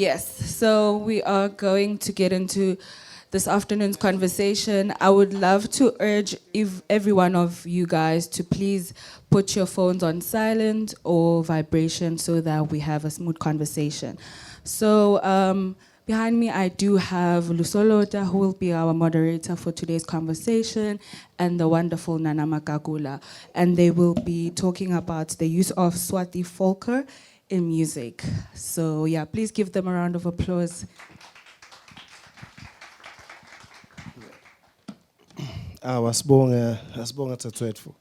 Yes, so we are going to get into this afternoon's conversation. I would love to urge every one of you guys to please put your phones on silent or vibration so that we have a smooth conversation. So behind me, I do have Lusolotsha, who will be our moderator for today's conversation, and the wonderful Nana Magagula. And they will be talking about the use of Swati folklore in music. So yeah, please give them a round of applause. Wasibonga Tatwetfu.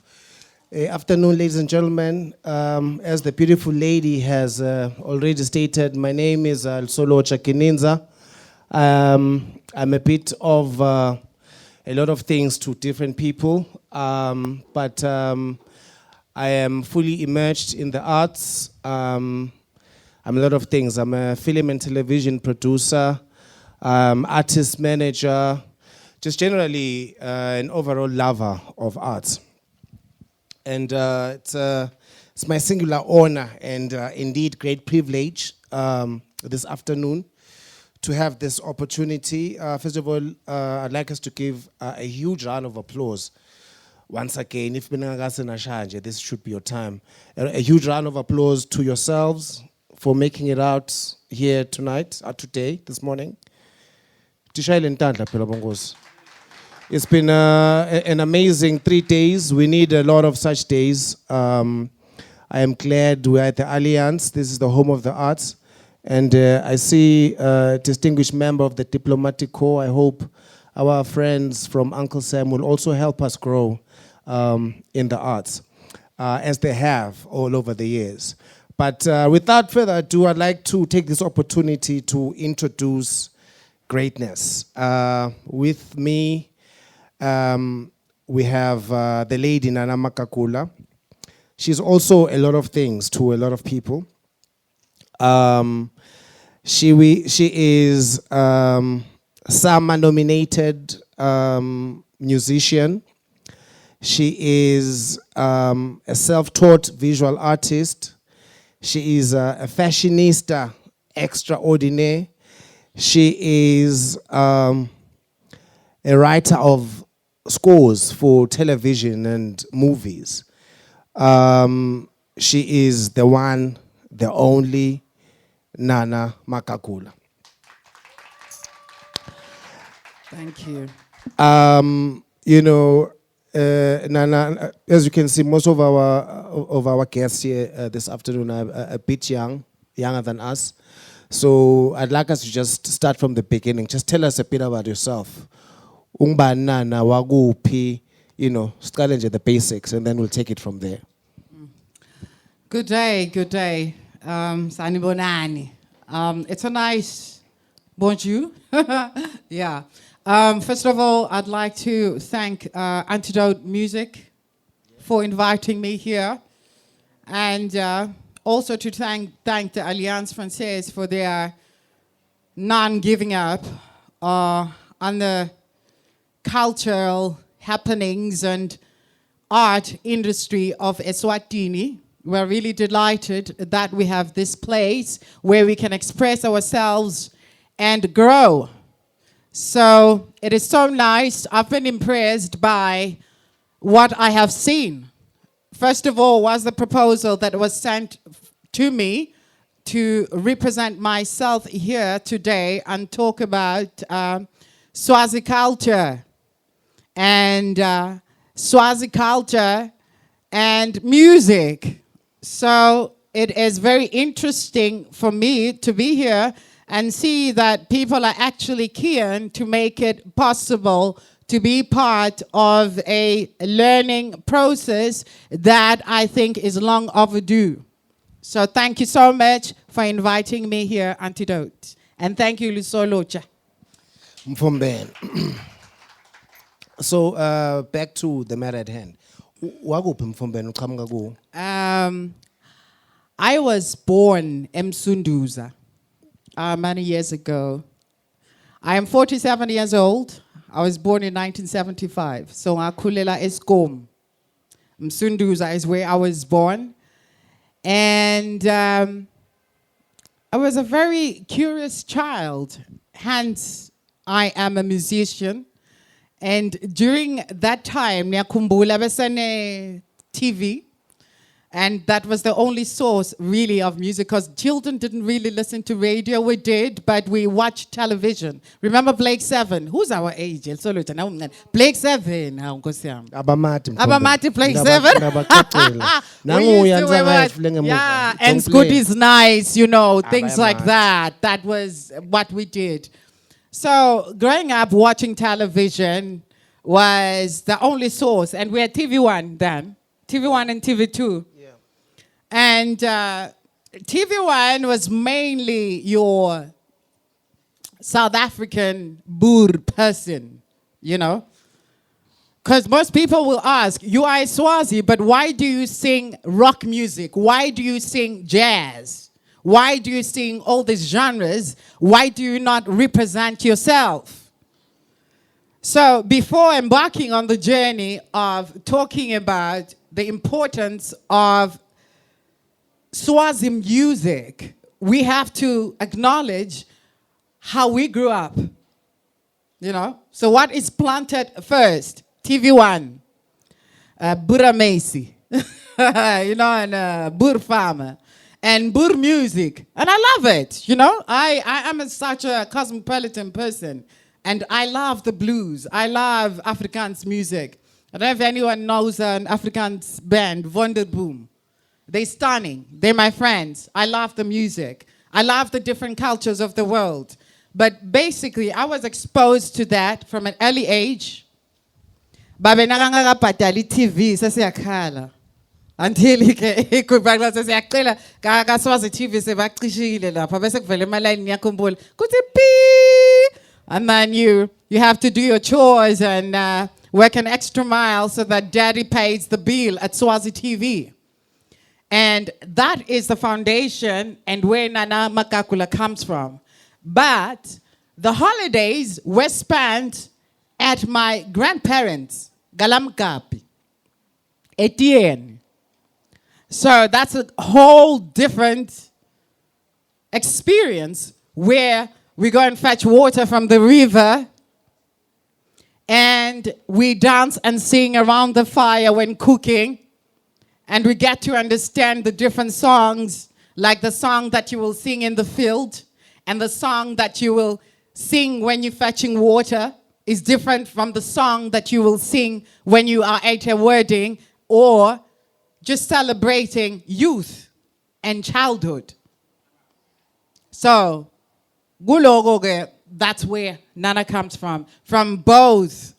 Afternoon, ladies and gentlemen. As the beautiful lady has already stated, my name is Lusolotsha Ginindza. I'm a bit of a lot of things to different people, but I am fully immersed in the arts. I'm a lot of things. I'm a film and television producer, artist manager, just generally an overall lover of arts. And it's my singular honor and indeed great privilege this afternoon to have this opportunity. First of all, I'd like us to give a huge round of applause. Once again, if this should be your time. A huge round of applause to yourselves for making it out here tonight, today, this morning. It's been an amazing 3 days. We need a lot of such days. I am glad we're at the Alliance. This is the home of the arts. And I see a distinguished member of the diplomatic corps. I hope our friends from Uncle Sam will also help us grow in the arts, as they have all over the years. But without further ado, I'd like to take this opportunity to introduce greatness. With me, we have the lady Nana Magagula. She's also a lot of things to a lot of people. She is SAMA-nominated musician. She is a self-taught visual artist. She is a fashionista extraordinaire. She is a writer of scores for television and movies. She is the one, the only Nana Magagula. Thank you. You know, Nana, as you can see, most of our guests here this afternoon are a bit younger than us. So I'd like us to just start from the beginning. Just tell us a bit about yourself. Nana wagupi, you know, start at the basics, and then we'll take it from there. Good day, good day. Sanibonani. It's a nice bonjour. Yeah. First of all, I'd like to thank Antidote Music for inviting me here, and also to thank the Alliance Française for their non-giving up on the cultural happenings and art industry of Eswatini. We're really delighted that we have this place where we can express ourselves and grow. So it is so nice. I've been impressed by what I have seen. First of all was the proposal that was sent to me to represent myself here today and talk about Swazi culture and Swazi culture and music. So it is very interesting for me to be here and see that people are actually keen to make it possible to be part of a learning process that I think is long overdue. So thank you so much for inviting me here, Antidote. And thank you, Lusolotsha. So back to the matter at hand. I was born in Msunduza many years ago. I am 47 years old. I was born in 1975. So Akulela Eskom. Msunduza is where I was born. And I was a very curious child, hence I am a musician. And during that time, ngiyakumbula besane TV, and that was the only source really of music, because children didn't really listen to radio. We did, but we watched television. Remember Blake 7? Who's our age? Blake 7. Abamati Blake 7. Yeah, and Scoot is nice, you know, things like that. That was what we did. So growing up watching television was the only source, and we had TV1 then, TV1 and TV2. Yeah. And TV1 was mainly your South African Boer person, you know? Because most people will ask, you are a Swazi, but why do you sing rock music? Why do you sing jazz? Why do you sing all these genres? Why do you not represent yourself? So before embarking on the journey of talking about the importance of Swazi music, we have to acknowledge how we grew up. You know? So what is planted first? TV1, Bura Macy, you know, and Boer farmer. And Boer music. And I love it, you know. I am such a cosmopolitan person. And I love the blues. I love Afrikaans music. I don't know if anyone knows an Afrikaans band, Wonderboom. They're stunning. They're my friends. I love the music. I love the different cultures of the world. But basically, I was exposed to that from an early age. Babe nakangakabhadali TV sesiyakhala. Until ikubhakla sesiyacela kaSwazi TV sebacishile lapha bese kuvela emalayini ngiyakhumbula kuthi pi, and then you have to do your chores and work an extra mile so that daddy pays the bill at Swazi TV. And that is the foundation and where Nana Magagula comes from. But the holidays were spent at my grandparents, Galamkapi, Etienne. So that's a whole different experience where we go and fetch water from the river and we dance and sing around the fire when cooking, and we get to understand the different songs, like the song that you will sing in the field and the song that you will sing when you're fetching water is different from the song that you will sing when you are at a wedding or just celebrating youth and childhood. So, gulogoge, that's where Nana comes from both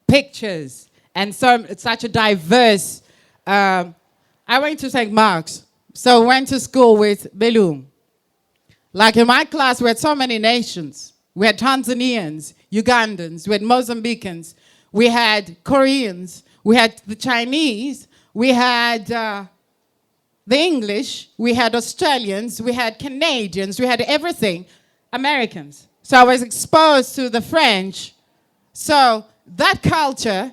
pictures and such a diverse. I went to St. Mark's, so went to school with Belum. Like in my class, we had so many nations. We had Tanzanians, Ugandans, we had Mozambicans, we had Koreans, we had the Chinese, we had the English, we had Australians, we had Canadians, we had everything, Americans. So I was exposed to the French. So that culture,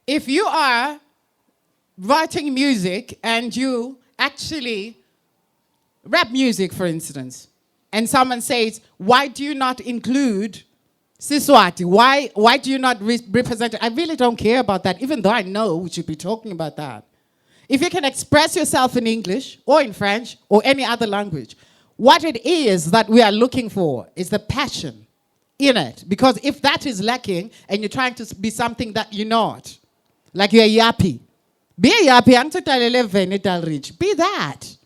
if you are writing music and you actually rap music, for instance, and someone says, why do you not include siSwati? Why do you not represent it? I really don't care about that, even though I know we should be talking about that. If you can express yourself in English or in French or any other language, what it is that we are looking for is the passion in it. Because if that is lacking and you're trying to be something that you're not, like you're a yappy, be a yappy, be that.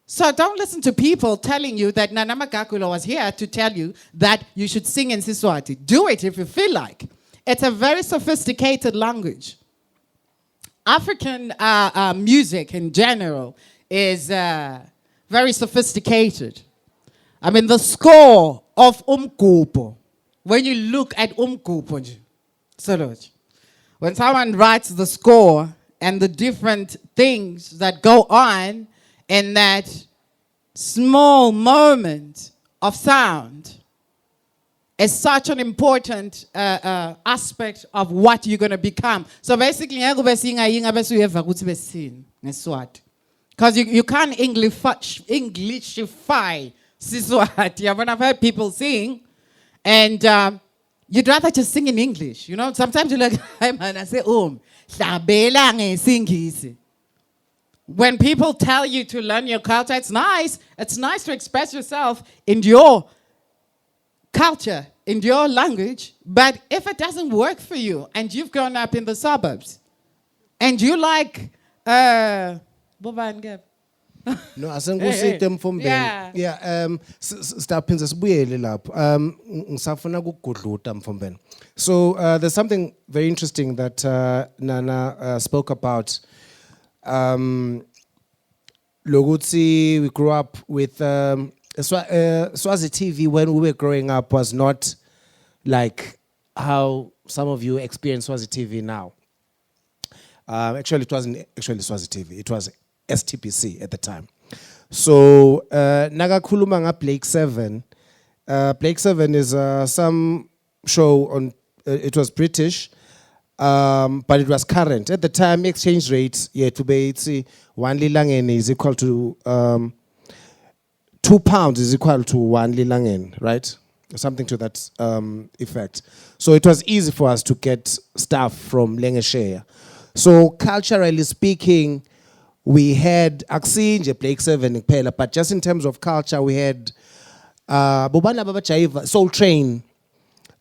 So don't listen to people telling you that Nana Magagula was here to tell you that you should sing in siSwati. Do it if you feel like. It's a very sophisticated language. African music in general is very sophisticated. I mean, the score of umgubo, when you look at umgubo, when someone writes the score and the different things that go on in that small moment of sound is such an important aspect of what you're going to become. So basically, because Because you can't Englishify siSwati. When I've heard people sing, and you'd rather just sing in English. You know, sometimes you're like, hey man, I say, hlabela ngesingisi. When people tell you to learn your culture, it's nice. It's nice to express yourself in your culture, in your language. But if it doesn't work for you, and you've grown up in the suburbs, and you like, No, asengusite mfombe. Yeah, staphinza sibuyele lapho. Ngisafuna ukugudluta mfombe. So there's something very interesting that Nana spoke about. Loguti, we grew up with Swazi TV when we were growing up was not like how some of you experience Swazi TV now. Actually, it wasn't actually Swazi TV. It was STPC at the time. So nagakhuluma nga Blake 7. Blake 7 is some show on. It was British. But it was current. At the time, exchange rates, to be 1 lilangeni is equal to £2 is equal to 1 lilangeni, right? Something to that effect. So it was easy for us to get stuff from Lengeshare. So culturally speaking, we had Aksinje, Blake 7, but just in terms of culture, we had Bobana Baba Chaiva, Soul Train,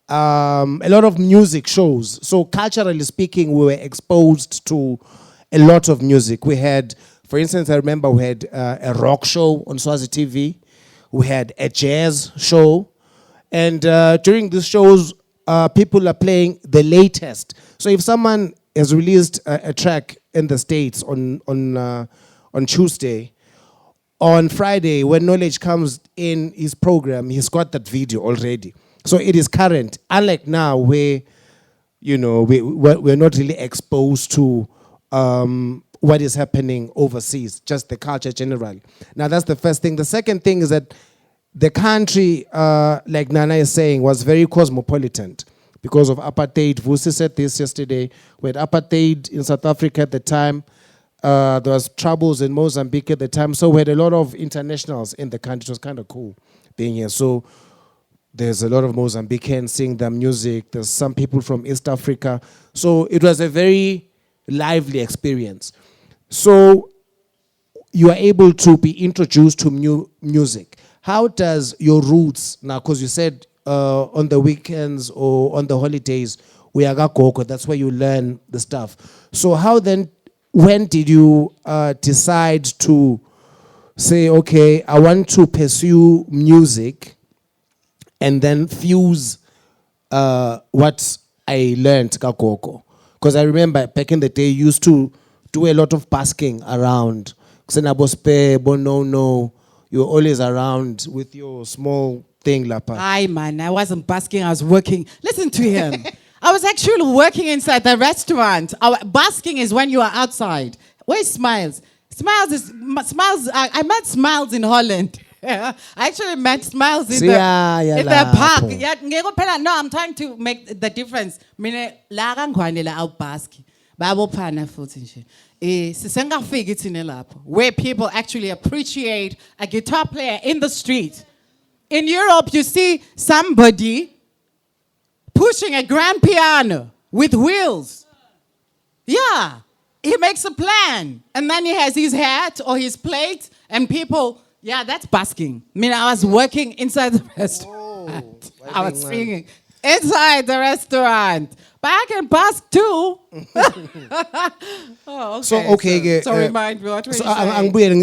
a lot of music shows. So culturally speaking, we were exposed to a lot of music. We had, for instance, I remember we had a rock show on Swazi TV. We had a jazz show. And during these shows, people are playing the latest. So if someone has released a track in the States on Tuesday, on Friday, when Knowledge comes in his program, he's got that video already. So it is current. Unlike now, where we're not really exposed to what is happening overseas, just the culture generally. Now that's the first thing. The second thing is that the country, like Nana is saying, was very cosmopolitan because of apartheid. Vusi said this yesterday. We had apartheid in South Africa at the time. There was troubles in Mozambique at the time. So we had a lot of internationals in the country. It was kind of cool being here. So there's a lot of Mozambicans singing their music. There's some people from East Africa. So it was a very lively experience. So you are able to be introduced to new music. How does your roots, now because you said on the weekends or on the holidays, we are gakoko, that's where you learn the stuff. So when did you decide to say, okay, I want to pursue music and then fuse what I learned kakoko? Because I remember back in the day, you used to do a lot of basking around. No, you were always around with your small thing, Lapa. Hi, man, I wasn't basking, I was working. Listen to him. I was actually working inside the restaurant. Basking is when you are outside. Where's Smiles? Smiles, I met Smiles in Holland. I actually met Smiles in the park. Yeah, no, I'm trying to make the difference. Where people actually appreciate a guitar player in the street. In Europe, you see somebody pushing a grand piano with wheels. Yeah, he makes a plan. And then he has his hat or his plate and people, yeah, that's basking. I mean, I was working inside the restaurant. I was singing inside the restaurant. But I can bask too. Oh, okay. So, okay. So remind me, what were you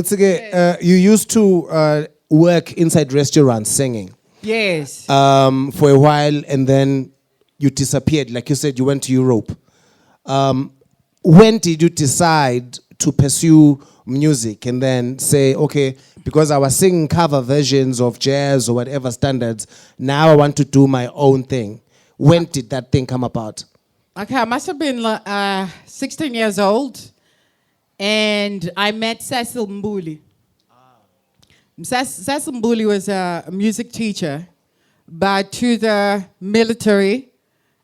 saying? You used to work inside restaurants singing. Yes. For a while, and then you disappeared. Like you said, you went to Europe. When did you decide to pursue music and then say, okay, because I was singing cover versions of jazz or whatever standards, now I want to do my own thing? When did that thing come about? Okay, I must have been 16 years old, and I met Cecil Mbuli. Cecil Mbuli was a music teacher, but to the military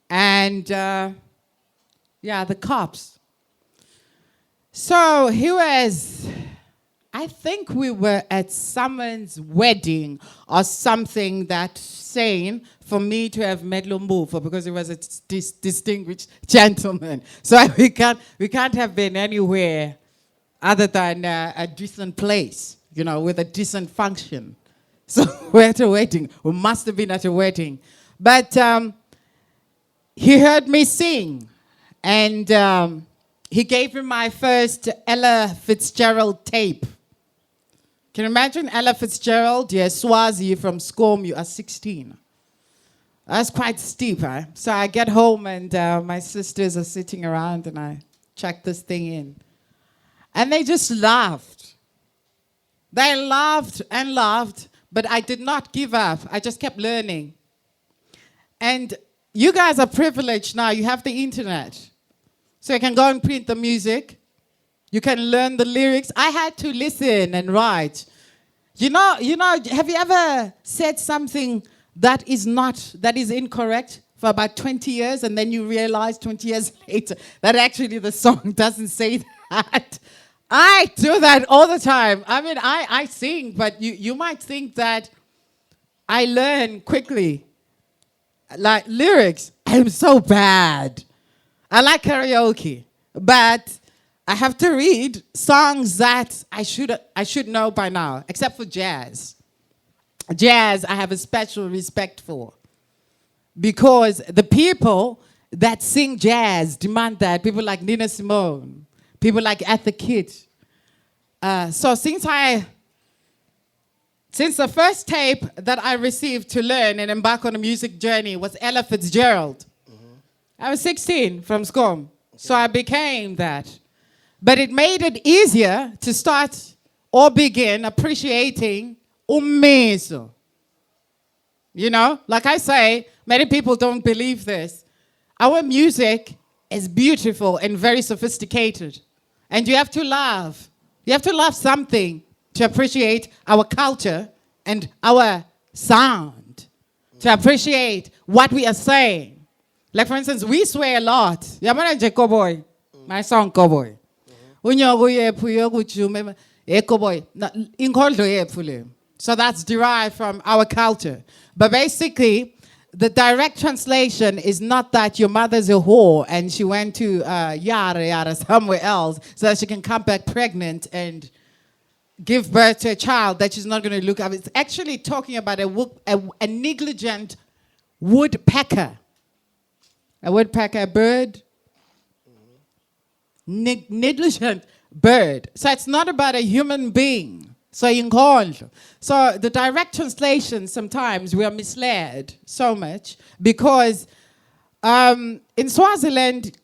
and, the cops. So he was I think we were at someone's wedding or something that's saying for me to have met Lumbufo because he was a distinguished gentleman. So we can't have been anywhere other than a decent place, you know, with a decent function. So we're at a wedding. We must have been at a wedding. But he heard me sing, and he gave me my first Ella Fitzgerald tape. Can you imagine Ella Fitzgerald? Yeah, Swazi from SCORM, you are 16. That's quite steep, huh? So I get home and my sisters are sitting around and I check this thing in. And they just laughed. They laughed and laughed, but I did not give up. I just kept learning. And you guys are privileged now. You have the internet. So you can go and print the music. You can learn the lyrics. I had to listen and write. You know, have you ever said something that is incorrect for about 20 years and then you realize 20 years later that actually the song doesn't say that? I do that all the time. I mean, I sing, but you might think that I learn quickly. Like lyrics, I'm so bad. I like karaoke, but I have to read songs that I should know by now, except for jazz. Jazz, I have a special respect for. Because the people that sing jazz demand that. People like Nina Simone, people like Etta Kitt. So since the first tape that I received to learn and embark on a music journey was Ella Fitzgerald. I was 16 from SCORM, so I became that. But it made it easier to start or begin appreciating umeso. You know, like I say, many people don't believe this. Our music is beautiful and very sophisticated. And you have to love. You have to love something to appreciate our culture and our sound, to appreciate what we are saying. Like, for instance, we swear a lot. Yabona nje Cowboy, my song Cowboy. Unyogo yephu yokujume Cowboy. Inkondlo yephu le. So that's derived from our culture. But basically, the direct translation is not that your mother's a whore and she went to yada yada somewhere else so that she can come back pregnant and give birth to a child that she's not going to look at. It's actually talking about a negligent woodpecker. A woodpecker, a bird. Negligent bird. So it's not about a human being. So the direct translation, sometimes we are misled so much because in Swaziland,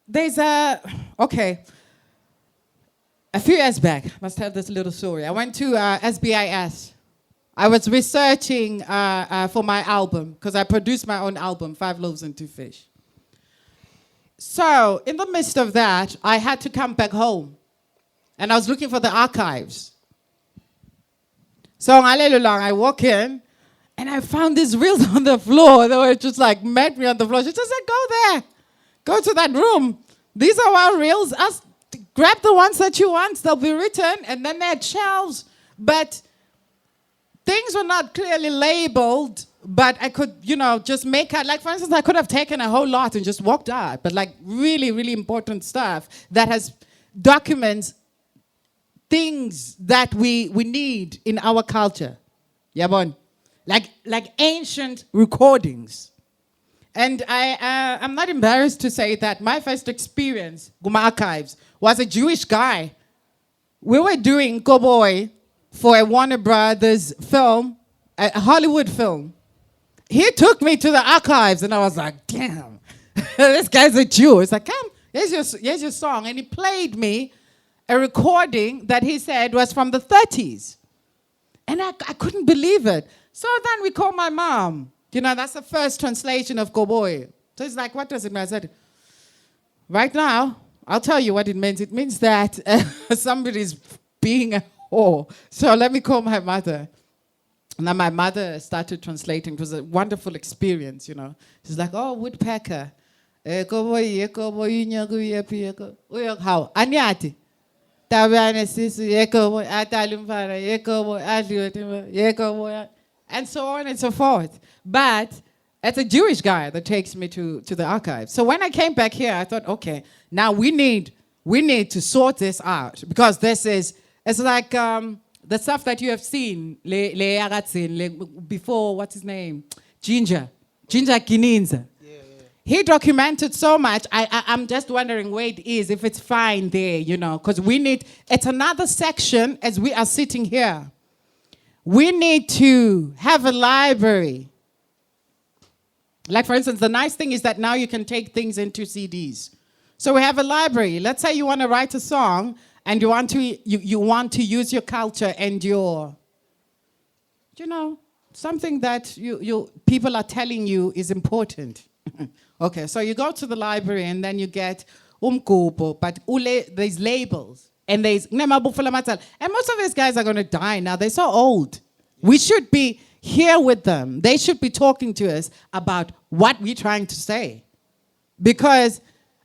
there's a few years back, I must tell this little story. I went to SBIS. I was researching for my album, because I produced my own album, 5 Loaves and 2 Fish. So in the midst of that, I had to come back home. And I was looking for the archives. So I walk in, and I found these reels on the floor. They were just like, met me on the floor. She just said, go there. Go to that room. These are our reels. Grab the ones that you want. They'll be written, and then they're shelves. But things were not clearly labeled, but I could, just make out. Like, for instance, I could have taken a whole lot and just walked out. But, like, really, really important stuff that has documents things that we need in our culture. Yabon. Like ancient recordings. And I'm not embarrassed to say that my first experience, Guma Archives, was a Jewish guy. We were doing Cowboy for a Warner Brothers film, a Hollywood film. He took me to the archives, and I was like, damn, this guy's a Jew. It's like, come, here's your song. And he played me a recording that he said was from the 30s. And I couldn't believe it. So then we called my mom. That's the first translation of Cowboy. So it's like, what does it mean? I said, right now, I'll tell you what it means. It means that somebody's being a whore. So let me call my mother. And then my mother started translating. It was a wonderful experience, She's like, oh, woodpecker. How? Anyati. Tabane sisu yekobo atalumfana yekobo adliwe yekobo and so on and so forth. But it's a Jewish guy that takes me to the archive. So when I came back here, I thought, okay, now we need to sort this out because it's like the stuff that you have seen before. What's his name? Ginindza Ginindza. He documented so much. I'm just wondering where it is, if it's fine there, because it's another section as we are sitting here. We need to have a library. Like, for instance, the nice thing is that now you can take things into CDs. So we have a library. Let's say you want to write a song and you want to use your culture and your, something that people are telling you is important. Okay, so you go to the library and then you get but there's labels and there's and most of these guys are going to die now. They're so old. We should be here with them. They should be talking to us about what we're trying to say. Because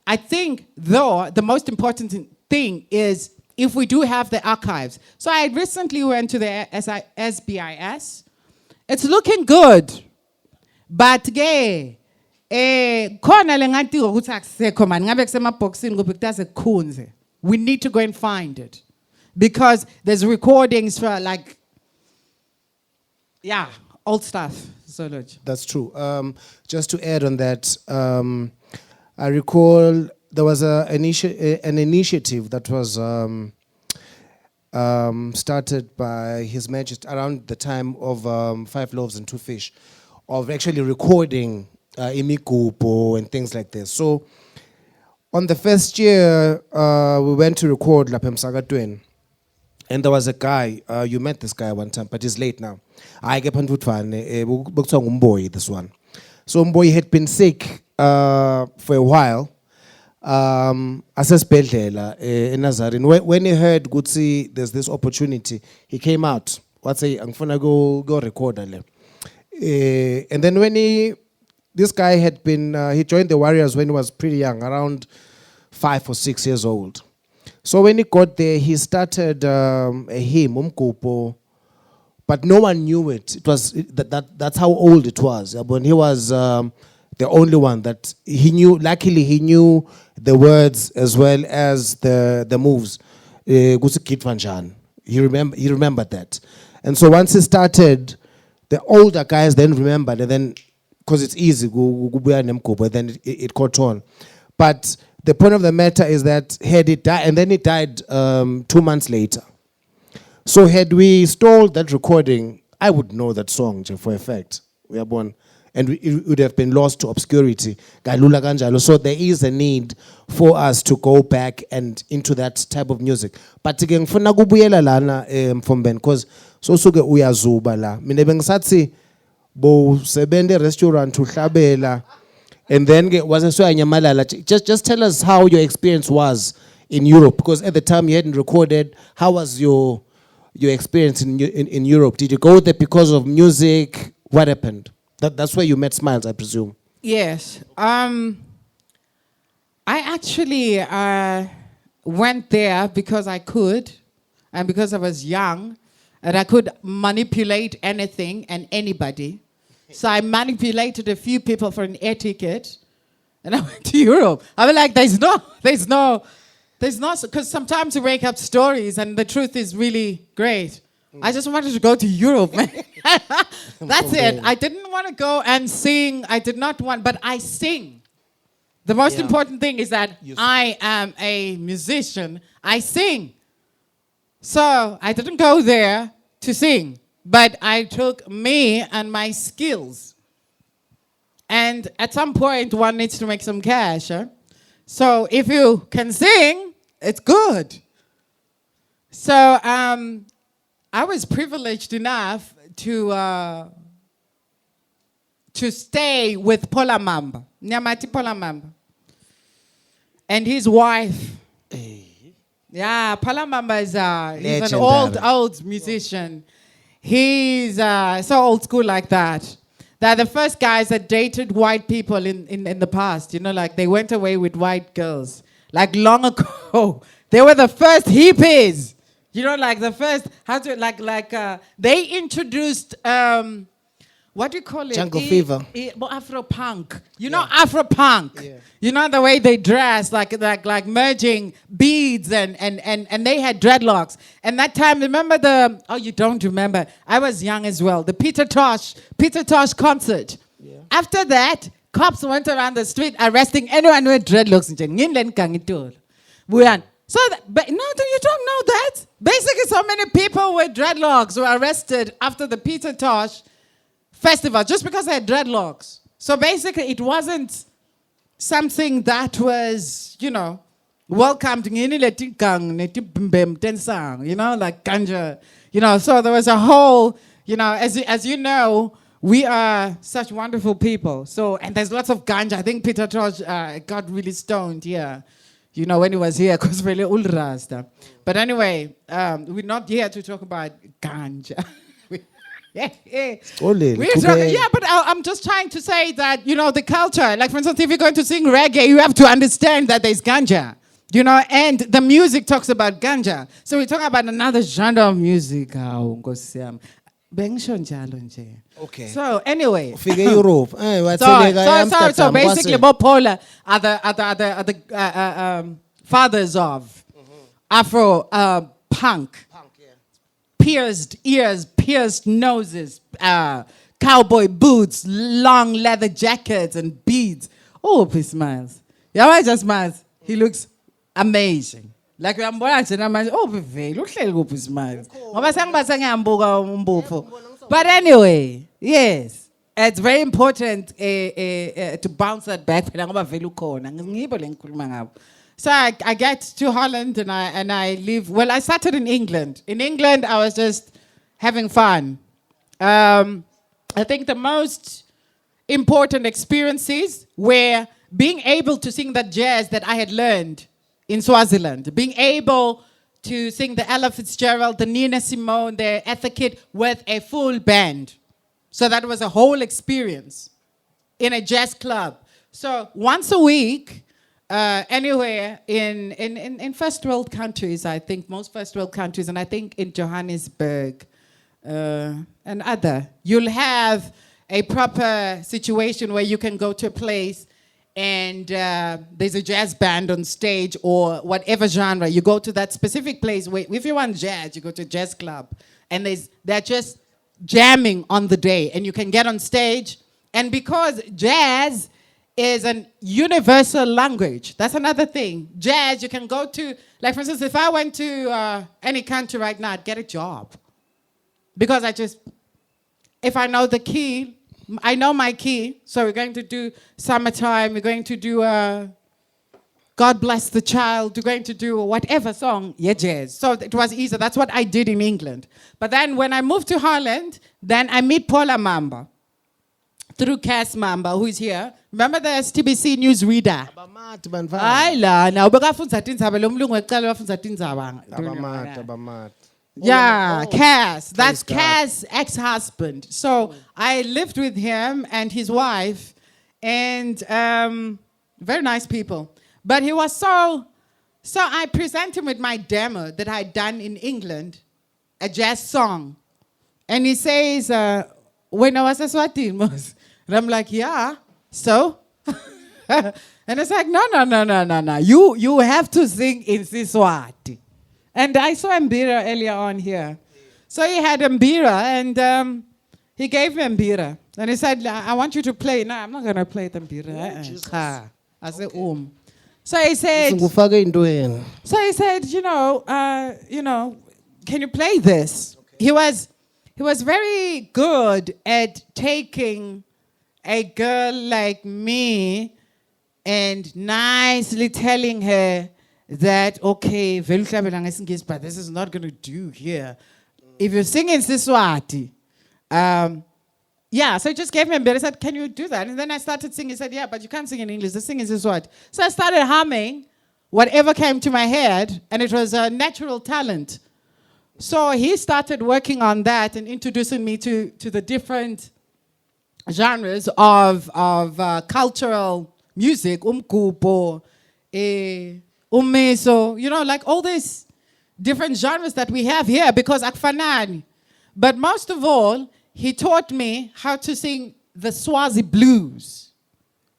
I think, though, the most important thing is if we do have the archives. So I recently went to the SBIS. It's looking good. But we need to go and find it. Because there's recordings for old stuff. That's true. Just to add on that, I recall there was an initiative that was started by His Majesty around the time of 5 Loaves and 2 Fish, of actually recording imikupo and things like this. So on the first year, we went to record lapha eMsakatweni. And there was a guy, you met this guy one time, but he's late now. I get this one. So Mboyi had been sick for a while. Asesibhedlela in Nazarene. When he heard Gutsi, there's this opportunity, he came out. What say? Angifuna go record le. And then when this guy had been, he joined the Warriors when he was pretty young, around 5 or 6 years old. So when he got there, he started a hymn, umkupo, but no one knew it. It was that's how old it was. When he was the only one that he knew. Luckily, he knew the words as well as the moves. He remembered that, and so once he started, the older guys then remembered, and then because it's easy, then it caught on, but. The point of the matter is that had it died, and then it died 2 months later. So had we stole that recording, I would know that song for a fact. We are born, and it would have been lost to obscurity. So there is a need for us to go back and into that type of music. But again, for nakubuyela lana from Ben, because so suke uyazuba la. Mina bengisathi bo sebende restaurant uhlabela. And then just tell us how your experience was in Europe, because at the time you hadn't recorded. How was your experience in Europe? Did you go there because of music? What happened? That's where you met Smiles, I presume. Yes. I actually went there because I could, and because I was young, and I could manipulate anything and anybody. So I manipulated a few people for an air ticket, and I went to Europe. I was like, there's no, because sometimes you wake up stories and the truth is really great. I just wanted to go to Europe, man. That's it. I didn't want to go and sing. I did not want, but I sing. The most important thing is that I am a musician. I sing. So I didn't go there to sing. But I took me and my skills. And at some point, one needs to make some cash. Huh? So if you can sing, it's good. So I was privileged enough to stay with Polamamba, Nyamati Polamamba, and his wife. Hey. Yeah, Polamamba is he's an old musician. He's so old school like that. They're the first guys that dated white people in the past. Like they went away with white girls. like long ago. They were the first hippies. You know, like the first, they introduced, what do you call it? Jungle fever. Afro-punk. You know, Afro-punk. Yeah. You know the way they dress, like merging beads and they had dreadlocks. And that time, remember you don't remember. I was young as well. The Peter Tosh concert. Yeah. After that, cops went around the street arresting anyone with dreadlocks. But no, you don't know that. Basically, so many people with dreadlocks were arrested after the Peter Tosh festival just because they had dreadlocks. So basically, it wasn't something that was, welcomed. You know, like ganja. You know, so there was a whole, as you know, we are such wonderful people. So, and there's lots of ganja. I think Peter Tosh got really stoned here. You know, when he was here, because really ulrasta. But anyway, we're not here to talk about ganja. But I'm just trying to say that, the culture, like for instance, if you're going to sing reggae, you have to understand that there's ganja, and the music talks about ganja. So we talk about another genre of music. Okay. So anyway, so basically, Bopola are the fathers of Afro punk. Pierced ears, pierced noses, cowboy boots, long leather jackets, and beads. Oh, he smiles. Yeah, why just smiles? He looks amazing. Like I'm watching, I'm like, oh, look how he smiles. But anyway, yes, it's very important to bounce that back. So I get to Holland and I live. Well, I started in England. In England, I was just having fun. I think the most important experiences were being able to sing that jazz that I had learned in Swaziland, being able to sing the Ella Fitzgerald, the Nina Simone, the Etta Kitt with a full band. So that was a whole experience in a jazz club. So once a week, anywhere in first world countries, I think most first world countries, and I think in Johannesburg and other, you'll have a proper situation where you can go to a place and there's a jazz band on stage or whatever genre. You go to that specific place where, if you want jazz, you go to a jazz club, and they're just jamming on the day, and you can get on stage. And because jazz is an universal language, that's another thing. Jazz, you can go to, like for instance, if I went to any country right now, I'd get a job. Because if I know the key, I know my key. So we're going to do Summertime, we're going to do God Bless the Child, we're going to do whatever song, jazz. So it was easy. That's what I did in England. But then when I moved to Holland, then I meet Paula Mamba through Cass Mamba, who is here. Remember the STBC news reader? Yeah, Cass. That's Cass' ex-husband. So I lived with him and his wife, and very nice people. But he was so I present him with my demo that I'd done in England, a jazz song. And he says, when I was Eswatini, and I'm like, yeah, so? And it's like, no. You have to sing in siSwati. And I saw Mbira earlier on here. So he had Mbira, and he gave me Mbira. And he said, I want you to play. No, I'm not going to play the Mbira. I said, So he said, can you play this? Okay. He was very good at taking a girl like me and nicely telling her that, okay, but this is not going to do here. If you sing in siSwati, so he just gave me a bit. I said, can you do that? And then I started singing. He said, yeah, but you can't sing in English. Just sing in siSwati. So I started humming whatever came to my head, and it was a natural talent. So he started working on that and introducing me to the different genres of cultural music, umgubo, umiso, like all these different genres that we have here because akufanani. But most of all, he taught me how to sing the Swazi blues.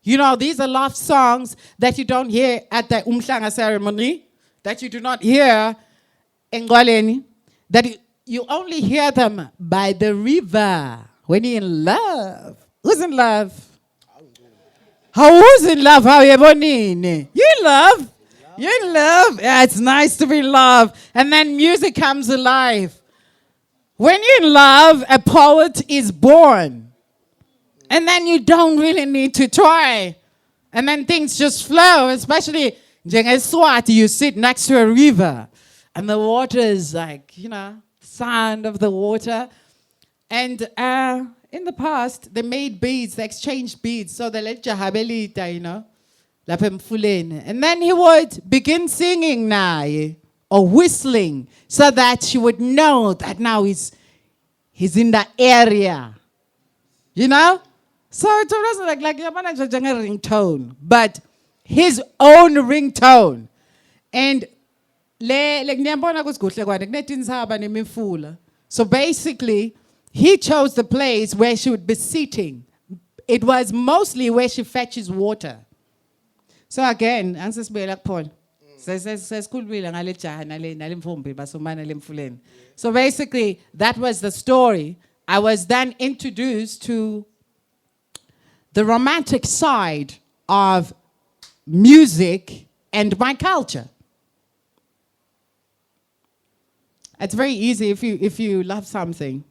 These are love songs that you don't hear at the umhlanga ceremony, that you do not hear in Ngwaleni, that you only hear them by the river when you're in love. Who's in love? Who's in love? How you in love? You're in love? Yeah, it's nice to be in love. And then music comes alive. When you're in love, a poet is born. And then you don't really need to try. And then things just flow, especially in Eswatini, you sit next to a river. And the water is like, sound of the water. And in the past, they made beads, they exchanged beads. So they let Jahabelita, and then he would begin singing now, or whistling, so that she would know that now he's in the area. So it wasn't like a ringtone, but his own ringtone. And so basically, he chose the place where she would be sitting. It was mostly where she fetches water. So again, Paul. So basically, that was the story. I was then introduced to the romantic side of music and my culture. It's very easy if you love something.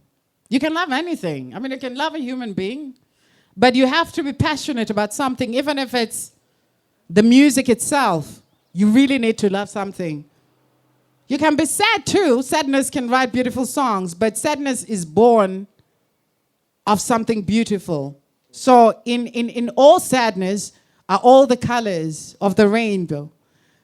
You can love anything. You can love a human being, but you have to be passionate about something, even if it's the music itself. You really need to love something. You can be sad too. Sadness can write beautiful songs, but sadness is born of something beautiful. So in all sadness are all the colors of the rainbow.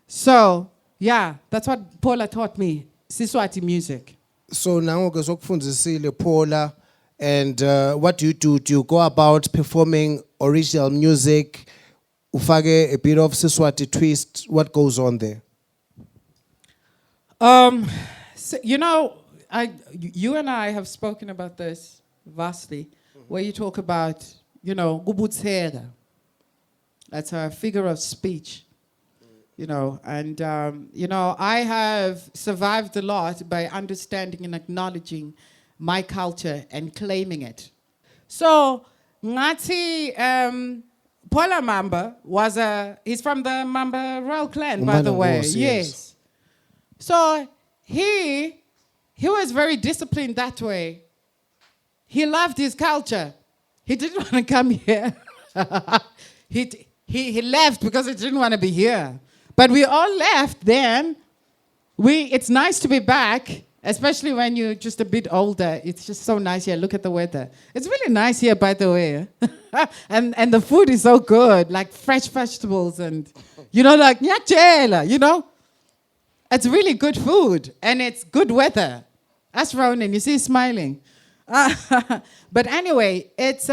So, yeah, that's what Paula taught me, siSwati music. So now we Paula, and what do you do? Do you go about performing original music? Ufage a bit of siSwati twist. What goes on there? So, you and I have spoken about this vastly, where you talk about, gubutsera. That's a figure of speech, and, I have survived a lot by understanding and acknowledging my culture and claiming it. So, Ngati, Paula Mamba he's from the Mamba royal clan, by the way. Yes. So he was very disciplined that way. He loved his culture. He didn't want to come here. He left because he didn't want to be here. But we all left then. It's nice to be back, especially when you're just a bit older. It's just so nice here. Look at the weather. It's really nice here, by the way. and the food is so good, like fresh vegetables and, like nyakjela, It's really good food and it's good weather. That's Ronan, you see he's smiling. But anyway, it's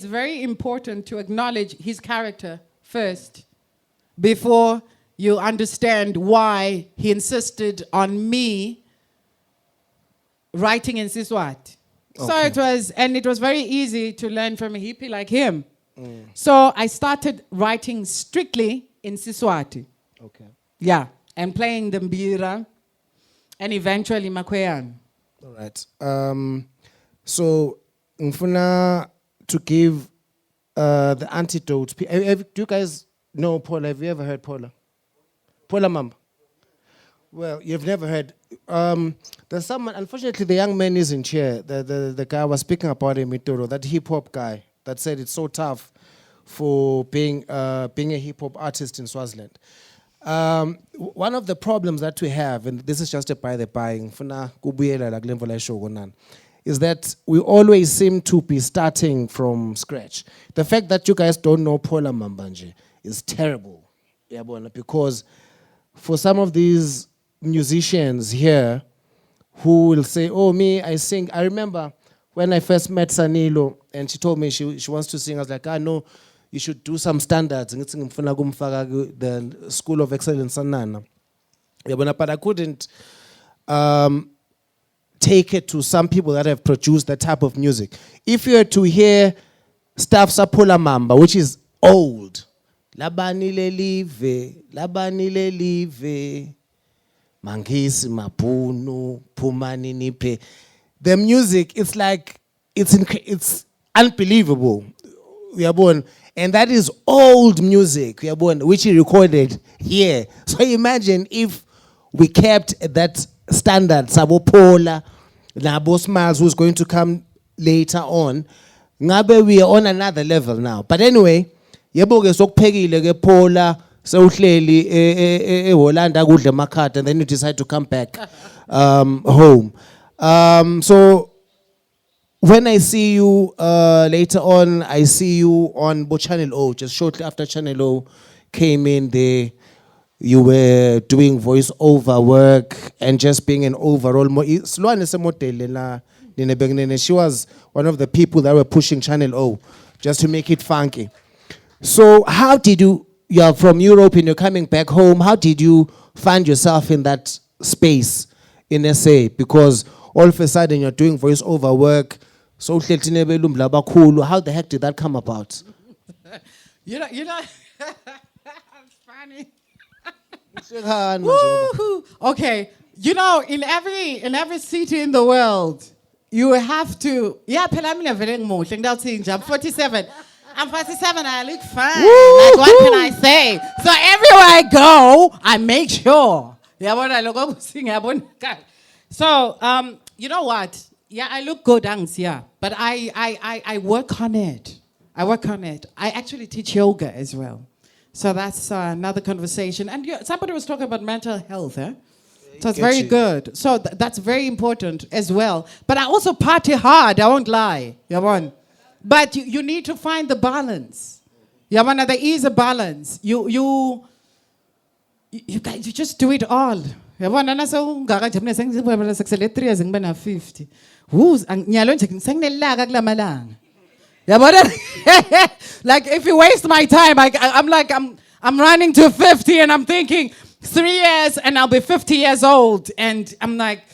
very important to acknowledge his character first before you understand why he insisted on me writing in siSwati. Okay. So it was very easy to learn from a hippie like him. So I started writing strictly in siSwati. Okay. Yeah, and playing the mbira and eventually makweyana. All right. So, ngifuna to give the antidote. Do you guys know Paula? Have you ever heard Paula? Paula Mamba? Well, you've never heard. There's someone, unfortunately, the young man isn't here. The guy was speaking about him, Mitoro, that hip-hop guy that said it's so tough for being a hip-hop artist in Swaziland. One of the problems that we have, and this is just a by the by, is that we always seem to be starting from scratch. The fact that you guys don't know Paula Mambanje is terrible, because for some of these musicians here who will say, oh, me, I sing. I remember when I first met Sanilo and she told me she wants to sing. I was like, no, you should do some standards. Ngithi ngifuna kumfaka the School of Excellence Sanana. But I couldn't take it to some people that have produced that type of music. If you were to hear stuff Sapula Mamba, which is old, labani le live, mangisi mapunu, pumani nipe. The music, it's like, it's unbelievable. We are born, and that is old music. We are born, which he recorded here. So imagine if we kept that standard. Sabo Pola, Nabo Smiles, who's going to come later on. Ngabe we are on another level now. But anyway, yebo ke sokphekile ke Pola sewuhleli eHolanda kudle emakhata, and then you decide to come back home. So when I see you later on, I see you on Channel O. Just shortly after Channel O came in there, you were doing voice-over work and just being an overall. She was one of the people that were pushing Channel O just to make it funky. So how did you are from Europe and you're coming back home, how did you find yourself in that space in SA? Because all of a sudden you're doing voice-over work. So how the heck did that come about? You know, it's funny. Woo-hoo. Okay, you know, in every city in the world, you have to. Yeah, I'm 47. I'm 47. I look fine. Like, what can I say? So everywhere I go, I make sure. So you know what? Yeah, I look good, yeah, but I work on it. I work on it. I actually teach yoga as well. So that's another conversation. And somebody was talking about mental health, eh? So it's very good. So that's very important as well. But I also party hard, I won't lie. But you need to find the balance. There is a balance. You just do it all. Like if you waste my time, I'm running to 50 and I'm thinking 3 years and I'll be 50 years old, and I'm like,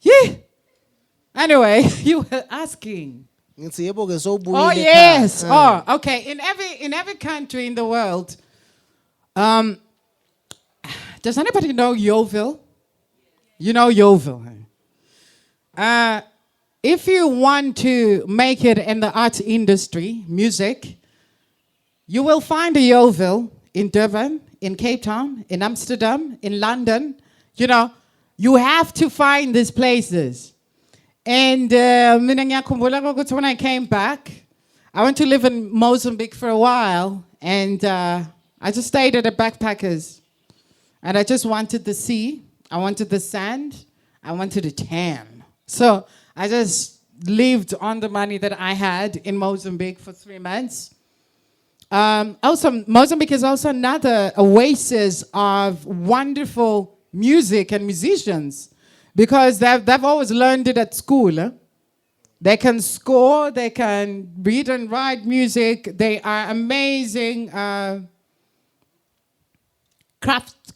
yeah. Anyway, you were asking. Oh yes. Oh, okay. In every country in the world, does anybody know Yeovil? You know Yeovil. If you want to make it in the arts industry, music, you will find a Yeovil in Durban, in Cape Town, in Amsterdam, in London. You know, you have to find these places. And when I came back, I went to live in Mozambique for a while, and I just stayed at a backpackers. And I just wanted the sea, I wanted the sand, I wanted a tan. So I just lived on the money that I had in Mozambique for 3 months. Also, Mozambique is also another oasis of wonderful music and musicians, because they've always learned it at school. Eh? They can score, they can read and write music, they are amazing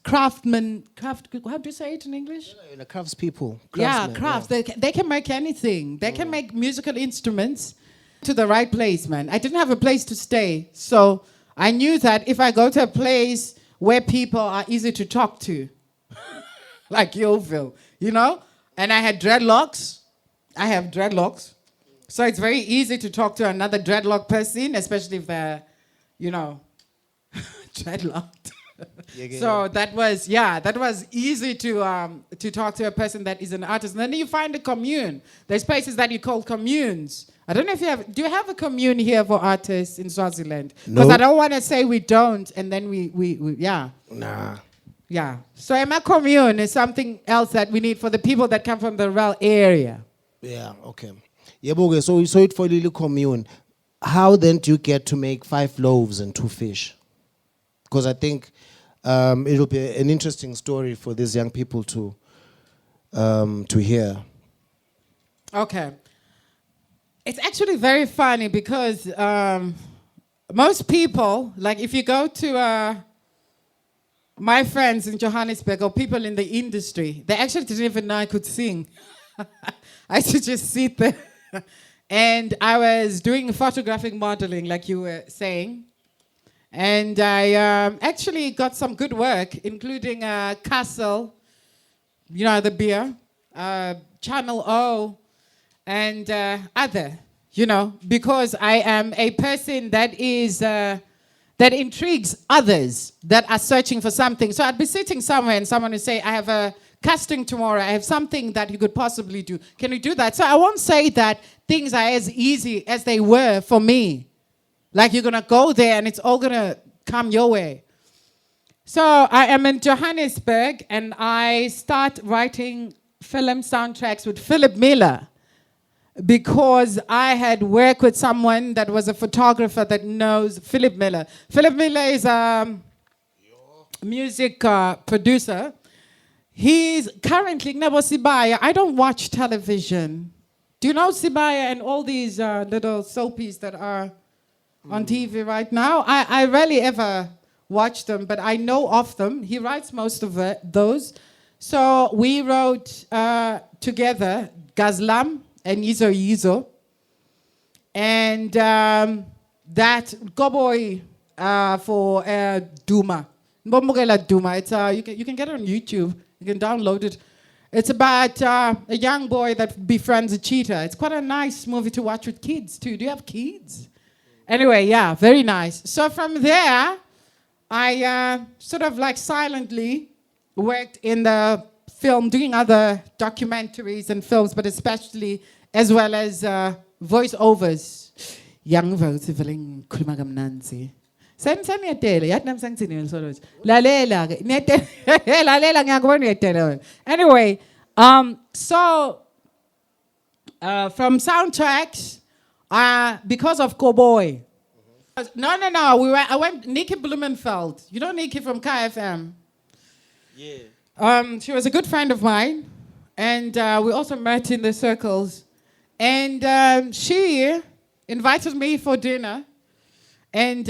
craftsmen, how do you say it in English? Craftspeople. Yeah, crafts. Yeah. They can make anything. They can make musical instruments to the right place, man. I didn't have a place to stay, so I knew that if I go to a place where people are easy to talk to, like Yeovil, you know, and I had dreadlocks. I have dreadlocks. So it's very easy to talk to another dreadlock person, especially if they're, you know, dreadlocked. So that was easy to talk to a person that is an artist. And then you find a commune. There's places that you call communes. I don't know if do you have a commune here for artists in Swaziland? Because I don't want to say we don't, and then we yeah. Nah. Yeah. So a commune is something else that we need for the people that come from the rural area. Yeah, okay. Yeah, so it for little commune. How then do you get to make 5 loaves and 2 fish? Because I think it will be an interesting story for these young people to hear. Okay. It's actually very funny because most people, like if you go to my friends in Johannesburg or people in the industry, they actually didn't even know I could sing. I used to just sit there. And I was doing photographic modeling, like you were saying. And I actually got some good work, including Castle, you know, the beer, Channel O, and other, you know, because I am a person that is, that intrigues others that are searching for something. So I'd be sitting somewhere and someone would say, I have a casting tomorrow, I have something that you could possibly do. Can you do that? So I won't say that things are as easy as they were for me. Like you're gonna go there and it's all gonna come your way. So I am in Johannesburg and I start writing film soundtracks with Philip Miller because I had worked with someone that was a photographer that knows Philip Miller. Philip Miller is a music producer. He's currently, Nebo Sibaya, I don't watch television. Do you know Sibaya and all these little soapies that are on TV right now? I rarely ever watch them, but I know of them. He writes most of those. So we wrote together Gazlam and Yizo Yizo. And that Goboy for Duma. Mbomogela Duma. It's, you can get it on YouTube. You can download it. It's about a young boy that befriends a cheetah. It's quite a nice movie to watch with kids, too. Do you have kids? Anyway, yeah, very nice. So from there, I sort of like silently worked in the film, doing other documentaries and films, but especially as well as voiceovers. Young voiceover, khuluma kamnandi. Anyway, so from soundtracks, because of Cowboy. No. I went Nikki Blumenfeld. You know Nikki from KFM? Yeah. She was a good friend of mine, and we also met in the circles. And she invited me for dinner. And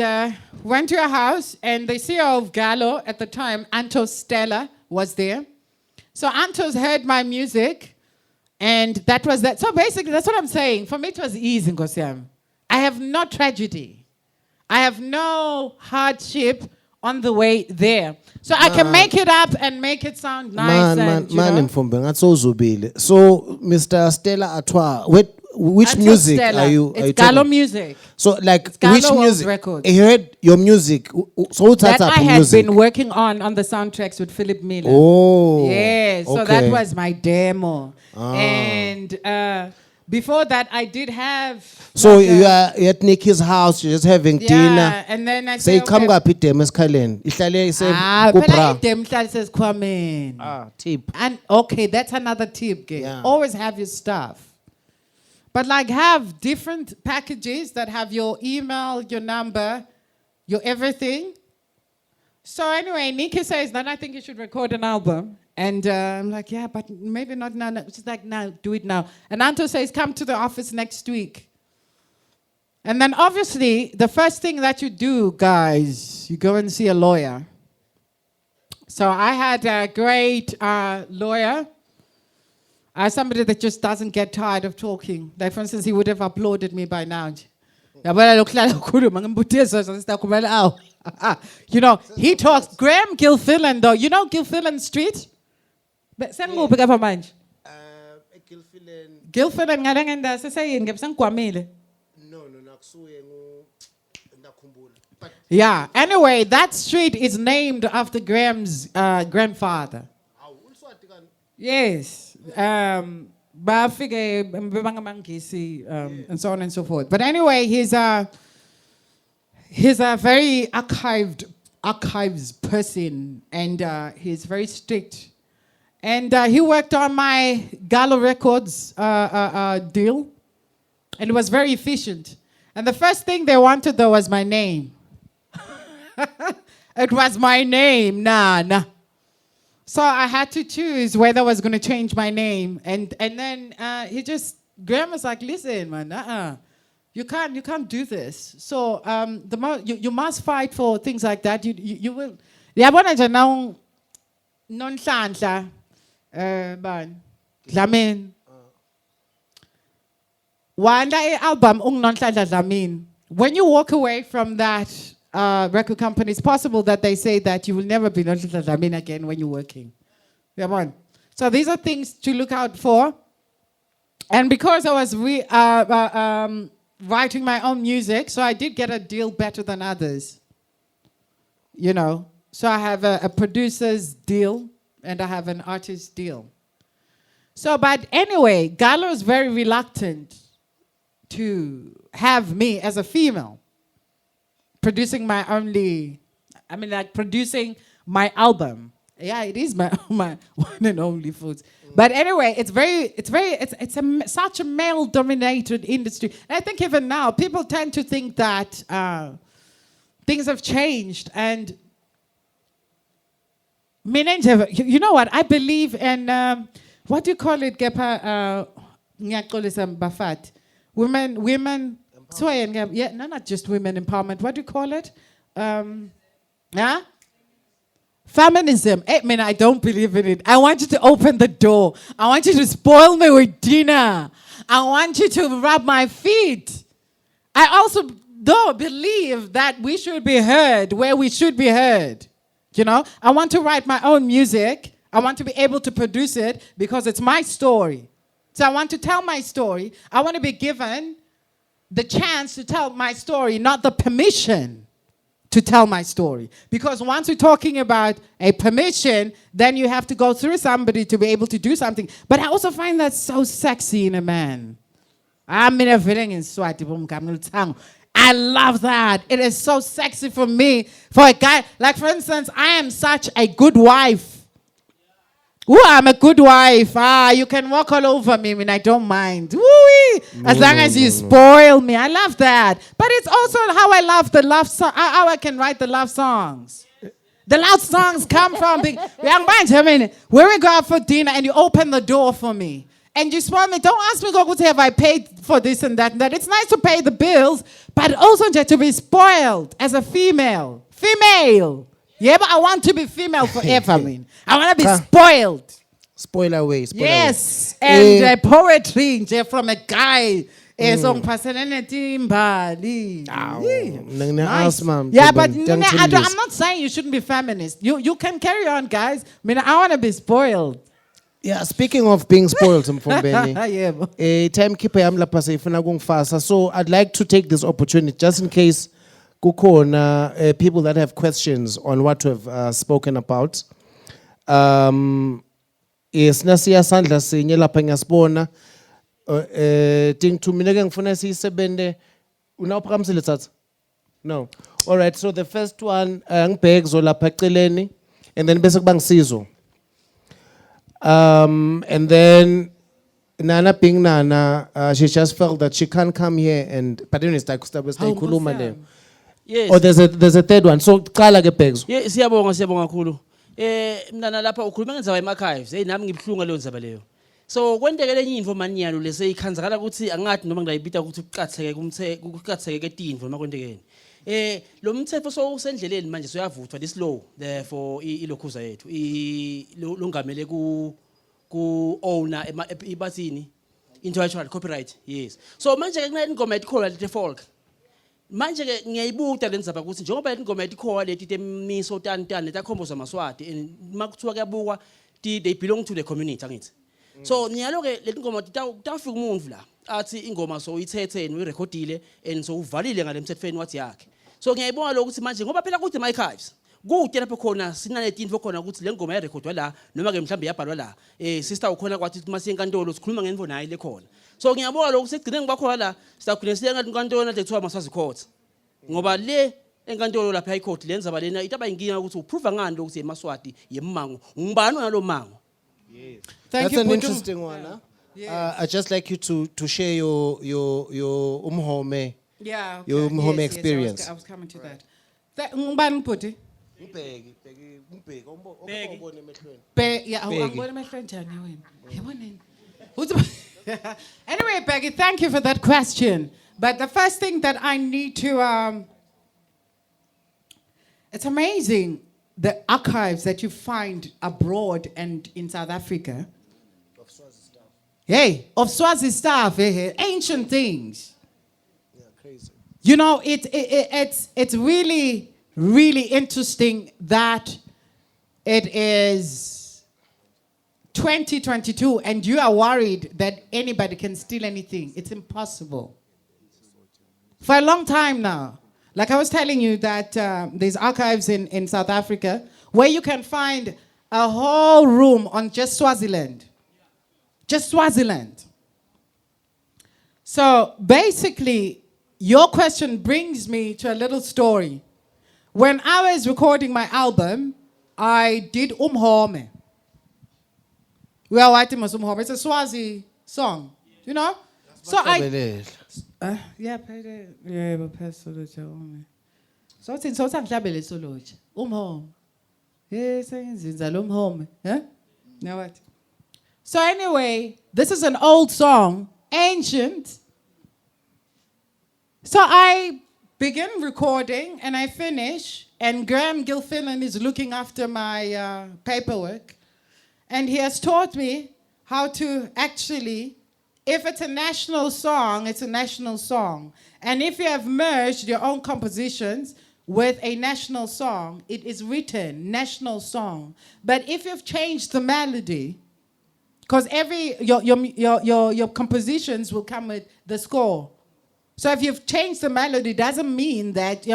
went to her house, and the CEO of Gallo at the time, Antos Stella, was there. So Antos heard my music, and that was that. So basically, that's what I'm saying. For me, it was easy, Nkosiam. I have no tragedy. I have no hardship on the way there. So I can make it up and make it sound nice. So, Mr. Stella Atwa, which Antos music Stella. are you It's Gallo music. So, like, It's Gallo which World music? Records. He heard your music. So, what's That up I had music? been working on the soundtracks with Philip Miller. Oh. Yeah, so okay. that was my demo. Ah. And before that, I did have... So, like, you are at Nikki's house, you're just having dinner. Yeah, and then I Say, say, come okay. up with them, Kalen. Ihlale say, Phela idem hlala says, come in. tip. And okay, that's another tip, Gay. Yeah. Always have your stuff. But like have different packages that have your email, your number, your everything. So anyway, Nikki says, then I think you should record an album. And I'm like, yeah, but maybe not now. She's like, no, do it now. And Anto says, come to the office next week. And then obviously, the first thing that you do, guys, you go and see a lawyer. So I had a great lawyer. Somebody that just doesn't get tired of talking. Like, for instance, he would have applauded me by now. You know, he talks. Graham Gilfillan, though. You know Gilfillan Street? Gilfillan ngalangenda sesayini ngebusangikwamile. Yeah. Anyway, that street is named after Graham's grandfather. Yes. Bafike bebangamangisi and so on and so forth. But anyway, he's a very archives person, and he's very strict. And he worked on my Gallo Records deal, and it was very efficient. And the first thing they wanted, though, was my name. It was my name, nah. So I had to choose whether I was going to change my name. And then he just Graham was like, listen, man, you can't do this. So you must fight for things like that. You will. Yabona nje na nonhlanhla bani Dlamini. Wanda album ungnonhlanhla Dlamini. When you walk away from that record company, it's possible that they say that you will never be Nonhlanhla Dlamini again when you're working. Yabona. So these are things to look out for. And because I was writing my own music, so I did get a deal better than others. You know, so I have a producer's deal and I have an artist's deal. So, but anyway, Galo is very reluctant to have me as a female producing producing my album. Yeah, it is my one and only foods. But anyway, it's such a male-dominated industry. And I think even now, people tend to think that things have changed. And you know what? I believe in, what do you call it, Gepa? Bafat. Women, yeah, no, not just women empowerment. What do you call it? Yeah? Feminism. I don't believe in it. I want you to open the door. I want you to spoil me with dinner. I want you to rub my feet. I also don't believe that we should be heard where we should be heard. You know, I want to write my own music. I want to be able to produce it because it's my story. So I want to tell my story. I want to be given the chance to tell my story, not the permission to tell my story. Because once we're talking about a permission, then you have to go through somebody to be able to do something. But I also find that so sexy in a man. I'm in a feeling in Swati. I love that. It is so sexy for me. For a guy, like for instance, I am such a good wife. Ooh, I'm a good wife. You can walk all over me and I don't mind. Woo-wee. As long as you spoil me. I love that. But it's also how I love the love song, how I can write the love songs. The love songs come from when we go out for dinner and you open the door for me. And you spoil me. Don't ask me, have I paid for this and that and that. It's nice to pay the bills, but also to be spoiled as a female. Female. Yeah, but I want to be female forever, I want to be spoiled. Spoil away. Yes, and poetry from a guy. Nice. Yeah, but I'm not saying you shouldn't be feminist. You can carry on, guys. I want to be spoiled. Yeah, speaking of being spoiled, timekeeper yami lapha seyifuna kungifasa. So I'd like to take this opportunity just in case kukhona people that have questions on what we've spoken about. Sinasiya sandla sinye lapha ngiyasibona. Ting mina ke ngifuna siyisebente. Unawuphakamisile thatha? No. All right, so the first one ngibheke zo lapha eceleni and then bese kuba ngisizo. And then Nana being Nana, she just felt that she can't come here but then it's like yes. Oh, there's a third one. So qala ke Bhekzo. Yes, siyabonga kakhulu. Mntana lapha ukhuluma ngendaba yema-archives. Nami ngibhlunga leyo ndzaba leyo. So kwendekele enye info maniyalo lese ikhanzakala ukuthi angathi noma ngiyibita ukuthi ukuqatheke ketinfo noma kwendekeni. Lo mthetho so usendleleni manje soyavuthwa this law for ilokhuza yethu longamele ku owner ibathini intellectual copyright. Yes. So manje ke kunale ingoma etikhola leti folk. Manje ke ngiyayibuka lenzaba ukuthi njengoba leti ingoma etikhola leti temiso tantane takhomboza maswati makuthiwa kuyabukwa they belong to the community angithi. So niyalo ke leti ingoma tafika umuntu la athi ingoma so uyithethe uyirecordile and so uvalile ngale mthethweni wathi yakhe. So ngiyayibona lokho ukuthi manje ngoba phela kuthi my-archives kude lapho khona sinaleti info khona ukuthi le ngoma yarekhodwa la noma ke mhlambe yabhalwa la sister ukhona kwathi mase enkantolo sikhuluma ngenfo nayo le khona. So ngiyabona lokho segcine ngibakho la sizakhule siya enkantolo nathi kuthiwa Swazi court ngoba le enkantolo lapha high court lenza balena itaba inkinga ukuthi uprove ngani ukuthi eMaswati yemmango ngibani nalo mango. Yes. That's an interesting one. Huh? Yes. I'd just like you to share your umhome. Yeah. Okay. Your home experience. Yes, I was coming to that. Ngibani Mputi? Ngibheke. Yeah, angibona emehlweni njani wena? Yaboneni. Anyway, Peggy, thank you for that question. But the first thing that I need to, it's amazing the archives that you find abroad and in South Africa. Of Swazi stuff. Hey, of Swazi stuff, ancient things. Yeah, crazy. You know, it's really, really interesting that it is 2022 and you are worried that anybody can steal anything. It's impossible. For a long time now. Like I was telling you that there's archives in South Africa where you can find a whole room on just Swaziland. Just Swaziland. So basically, your question brings me to a little story. When I was recording my album, I did Umhome. We are writing Umhome. It's a Swazi song, you know? So yeah, but so it's in Lusolotsha. Home. Yes, home. Huh? Now what? So anyway, this is an old song, ancient. So I begin recording and I finish, and Graham Gilfillan is looking after my paperwork, and he has taught me how to actually, if it's a national song, it's a national song. And if you have merged your own compositions with a national song, it is written national song. But if you've changed the melody, because your compositions will come with the score. So if you've changed the melody, doesn't mean that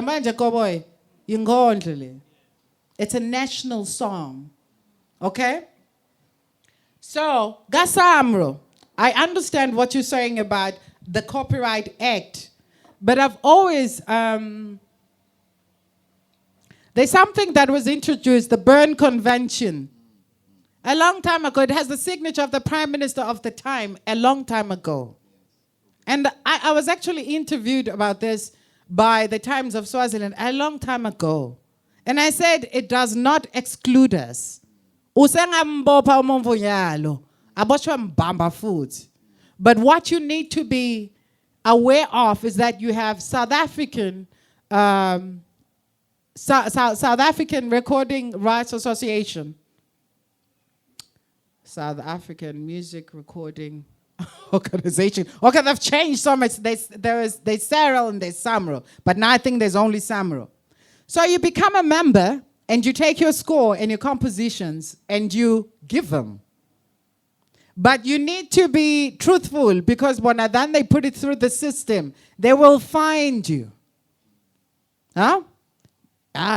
it's a national song. Okay? So, Gasamro, I understand what you're saying about the Copyright Act, but I've always, there's something that was introduced, the Berne Convention, a long time ago. It has the signature of the Prime Minister of the time, a long time ago. And I was actually interviewed about this by the Times of Swaziland a long time ago. And I said, it does not exclude us. But what you need to be aware of is that you have South African South African Recording Rights Association, South African Music Recording Organization. Okay, they've changed so much. There's Sarel and there's Samro, but now I think there's only Samro. So you become a member and you take your score and your compositions and you give them. But you need to be truthful, because when then they put it through the system, they will find you. Huh?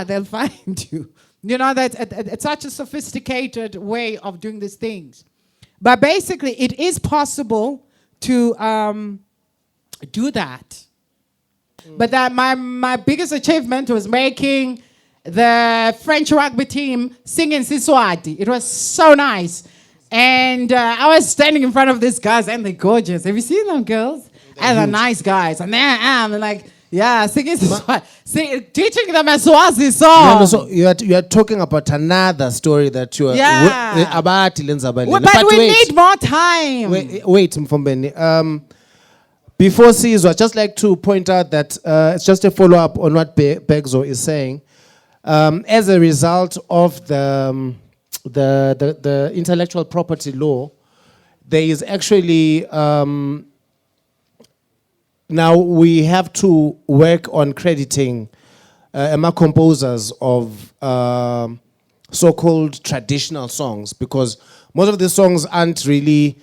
They'll find you. You know, that it's such a sophisticated way of doing these things. But basically, it is possible to do that. But that my biggest achievement was making the French rugby team sing in siSwati. It was so nice. And I was standing in front of these guys, and they're gorgeous. Have you seen them, girls? And they're nice guys. And there I am, like, yeah, singing Swazi, teaching them a Swazi song. No, so you are talking about another story that you are about But we need more time. Wait, Mfombeni. Before siSwa, I'd just like to point out that it's just a follow-up on what Begzo is saying. As a result of the intellectual property law, there is actually now we have to work on crediting composers of so-called traditional songs, because most of the songs aren't really,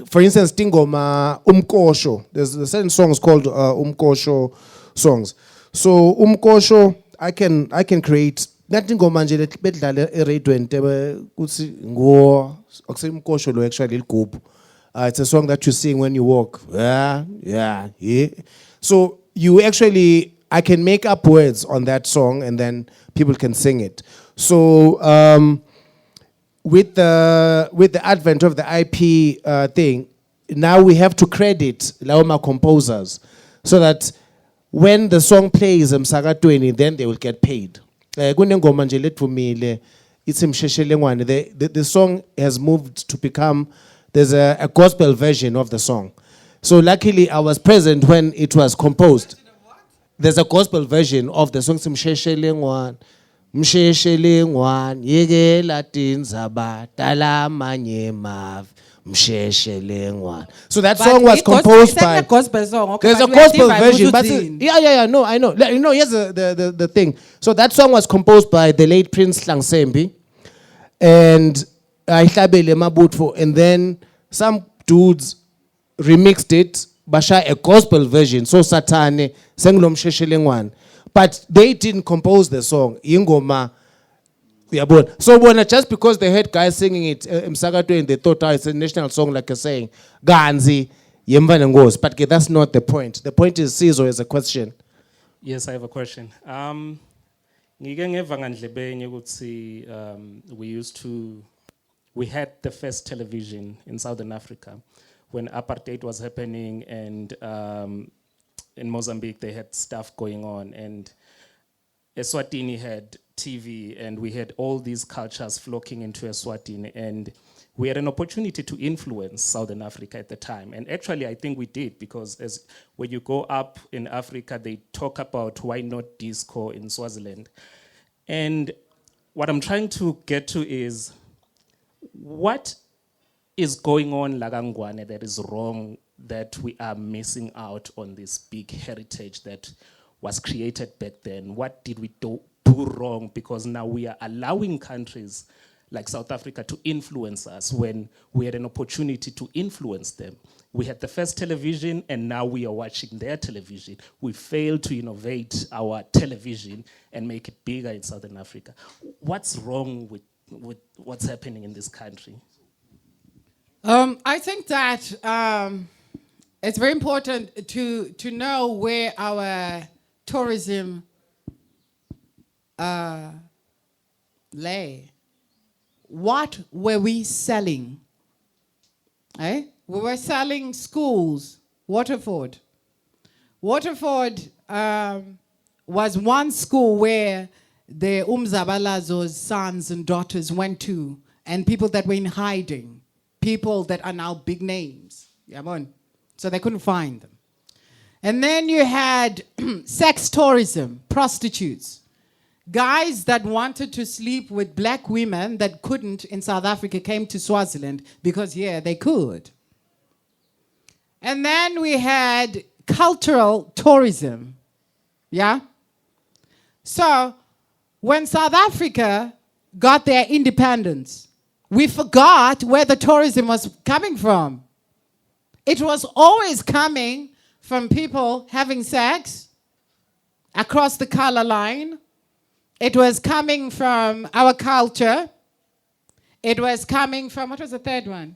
for instance, Tingoma Umkosho. There's certain songs called Umkosho songs. So Umkosho, I can create Natingoma nje bedlala eRadio kutsi ngo Umkosho lo actually ilgubhu. It's a song that you sing when you walk. Yeah. So you actually, I can make up words on that song and then people can sing it. So with the advent of the IP thing, now we have to credit Laoma composers so that when the song plays emsakatweni, then they will get paid. Kunengoma nje lethumile, it's imsheshelengwane. The song has moved to become there's a gospel version of the song. So luckily I was present when it was composed. There's a gospel version of the song. Msheshelengwan, Msheshelengwan, Yege Latin Zaba, Talamanye Mav, Msheshelengwan. So that song was composed by. a gospel song. Okay, There's a but we are gospel still version, but Vukubone. yeah, no, I know. Here's the thing. So that song was composed by the late Prince Langsembi, and Ihlabele Mabutfo, and then some dudes remixed it, basha a gospel version, so Satane, Senglo Msheshelengwan. But they didn't compose the song. Ingoma. So when just because they heard guys singing it, Msagato, and they thought it's a national song, like you're saying, Ganzi, Yemvan and goes. But that's not the point. The point is, Sizo has a question. Yes, I have a question. Ngike ngeva ngandlebeni ukuthi we had the first television in Southern Africa when apartheid was happening, and in Mozambique they had stuff going on, and Eswatini had TV, and we had all these cultures flocking into Eswatini, and we had an opportunity to influence Southern Africa at the time. And actually I think we did, because when you go up in Africa, they talk about why not disco in Swaziland. And what I'm trying to get to is, what is going on Lagangwane that is wrong, that we are missing out on this big heritage that was created back then? What did we do wrong? Because now we are allowing countries like South Africa to influence us when we had an opportunity to influence them. We had the first television, and now we are watching their television. We failed to innovate our television and make it bigger in Southern Africa. What's wrong with what's happening in this country? I think that it's very important to know where our tourism lay. What were we selling? Eh? We were selling schools. Waterford. Waterford was one school where the Umzabalazo's sons and daughters went to, and people that were in hiding, people that are now big names. So they couldn't find them. And then you had sex tourism, prostitutes. Guys that wanted to sleep with black women that couldn't in South Africa came to Swaziland because, yeah, they could. And then we had cultural tourism, yeah? So when South Africa got their independence, we forgot where the tourism was coming from. It was always coming from people having sex across the color line. It was coming from our culture. It was coming from, what was the third one?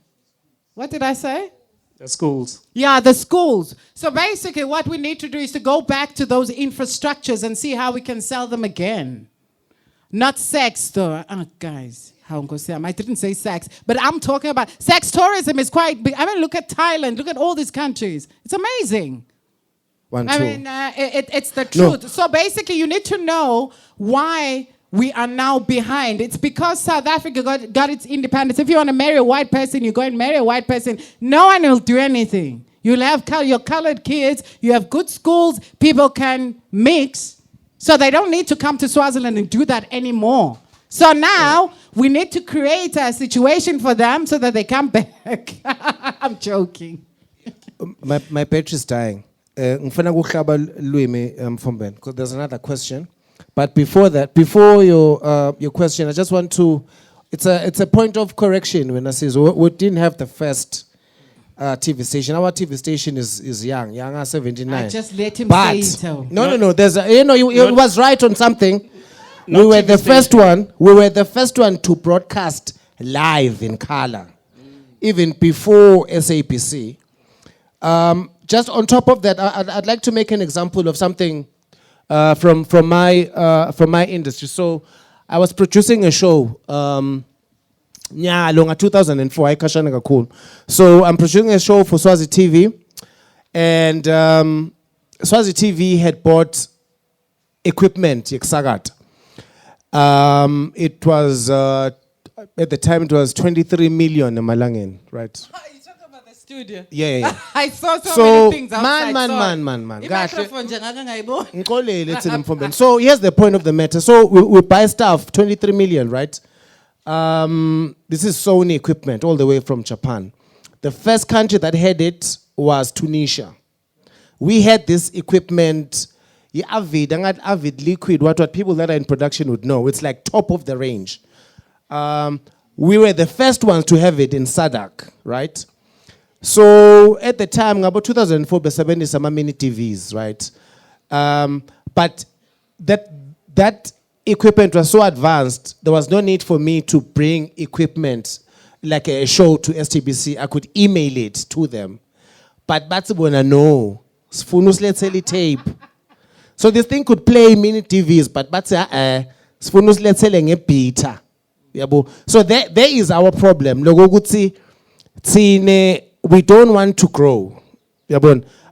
What did I say? The schools. Yeah, the schools. So basically what we need to do is to go back to those infrastructures and see how we can sell them again. Not sex, though. Oh, guys, I didn't say sex, but I'm talking about sex tourism is quite big. I mean, look at Thailand, look at all these countries. It's amazing. It's the truth. No. So basically, you need to know why we are now behind. It's because South Africa got its independence. If you want to marry a white person, you go and marry a white person. No one will do anything. You'll have your colored kids. You have good schools. People can mix. So they don't need to come to Swaziland and do that anymore. So now we need to create a situation for them so that they come back. I'm joking. My battery is dying. Because there's another question. But before that, before your question, I just want to, it's a point of correction when I say we didn't have the first TV station. Our TV station is young 79. I just let him but say it. No. There's you was right on something. We were the first one. We were the first one to broadcast live in color, even before SAPC. Just on top of that, I'd like to make an example of something from my industry. So I was producing a show, 2004. So I'm producing a show for Swazi TV, and Swazi TV had bought equipment, It was At the time, it was 23 million in Malangin, right? You talk about the studio. Yeah. I saw so So, many things outside. man. I-microphone nje ngakangayiboni. Nkole, let's inform. So here's the point of the matter. So we buy stuff, 23 million, right? This is Sony equipment all the way from Japan. The first country that had it was Tunisia. We had this equipment, Avid liquid, what people that are in production would know. It's like top of the range. We were the first ones to have it in Sadak, right? So at the time, about 2004, besabeni some mini TVs, right? But that equipment was so advanced, there was no need for me to bring equipment like a show to STBC. I could email it to them. But Batsibona, no. Sfunus let's sell tape. So this thing could play mini TVs, but Sfunus let's sell a beta. So there is our problem. We don't want to grow.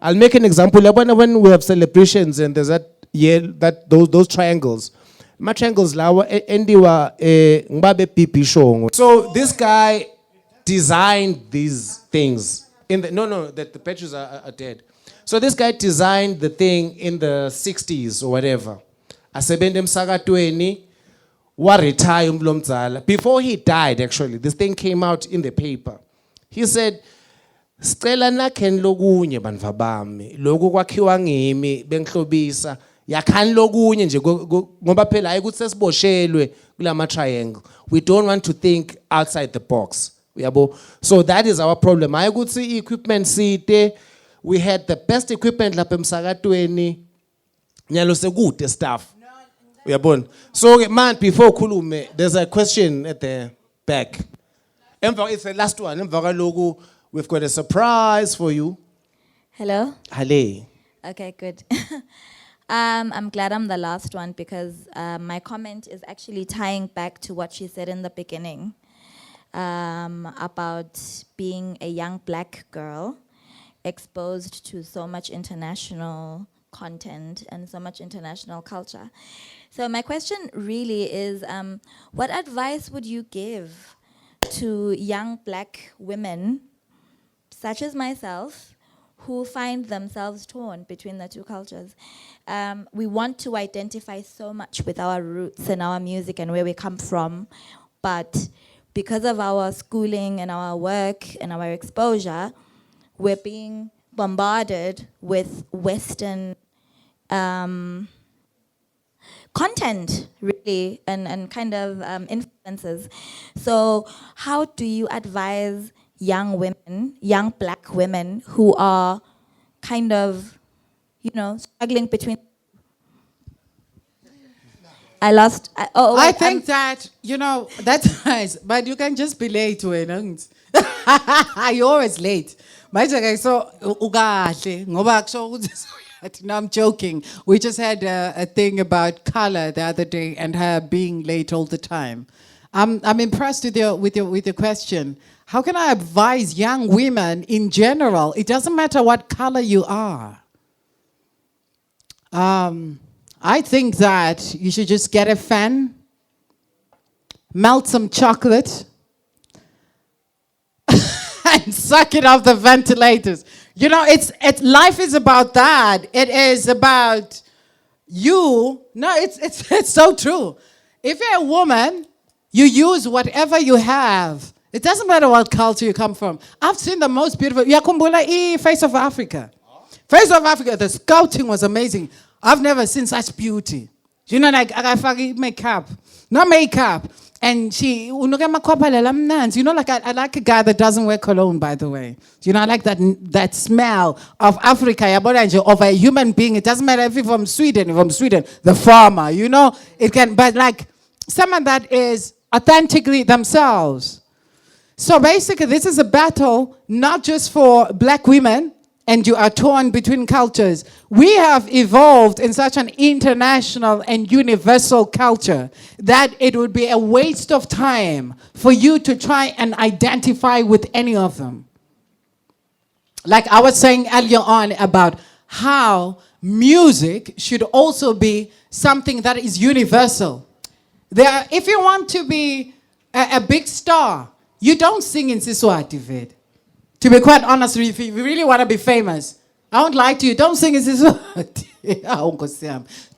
I'll make an example. When we have celebrations and there's those triangles. My triangles so this guy designed these things. The pictures are dead. So this guy designed the thing in the 60s or whatever. Asebende msakatweni wa retire umlomzala. Before he died, actually, this thing came out in the paper. He said, "Sicela nakhen lokunye bantu bami. Lokhu kwakhiwa ngimi bengihlobisa. Yakhani lokunye nje ngoba phela hayi ukuthi sesiboshelwe kulama triangle. We don't want to think outside the box." So that is our problem. Hayi ukuthi equipment site. We had the best equipment lapha emsakatweni. Nyalo sekude stuff. So man, before khulume, there's a question at the back. It's the last one. We've got a surprise for you. Hello? Hale. Okay, good. I'm glad I'm the last one because my comment is actually tying back to what she said in the beginning about being a young black girl exposed to so much international content and so much international culture. So my question really is, what advice would you give to young black women, such as myself, who find themselves torn between the two cultures? We want to identify so much with our roots and our music and where we come from, but because of our schooling and our work and our exposure, we're being bombarded with Western content, really, and kind of influences. So how do you advise young women, young black women who are kind of, struggling between... I think that, that's nice, but you can just be late to it. You're always late. So, no, I'm joking. We just had a thing about color the other day and her being late all the time. I'm impressed with your question. How can I advise young women in general? It doesn't matter what color you are. I think that you should just get a fan, melt some chocolate, and suck it off the ventilators. Life is about that. It is about you. No, it's so true. If you're a woman, you use whatever you have. It doesn't matter what culture you come from. I've seen the most beautiful. Yakumbula Face of Africa. Face of Africa, the scouting was amazing. I've never seen such beauty. Like I makeup. Not makeup. And I like a guy that doesn't wear cologne, by the way. I like that smell of Africa, of a human being. It doesn't matter if you're from Sweden, the farmer, it can, but like someone that is authentically themselves. So basically, this is a battle not just for black women, and you are torn between cultures. We have evolved in such an international and universal culture that it would be a waste of time for you to try and identify with any of them. Like I was saying earlier on about how music should also be something that is universal. If you want to be a big star, you don't sing in siSwati, Vid. To be quite honest, if you really want to be famous, I won't lie to you, don't sing in siSwati.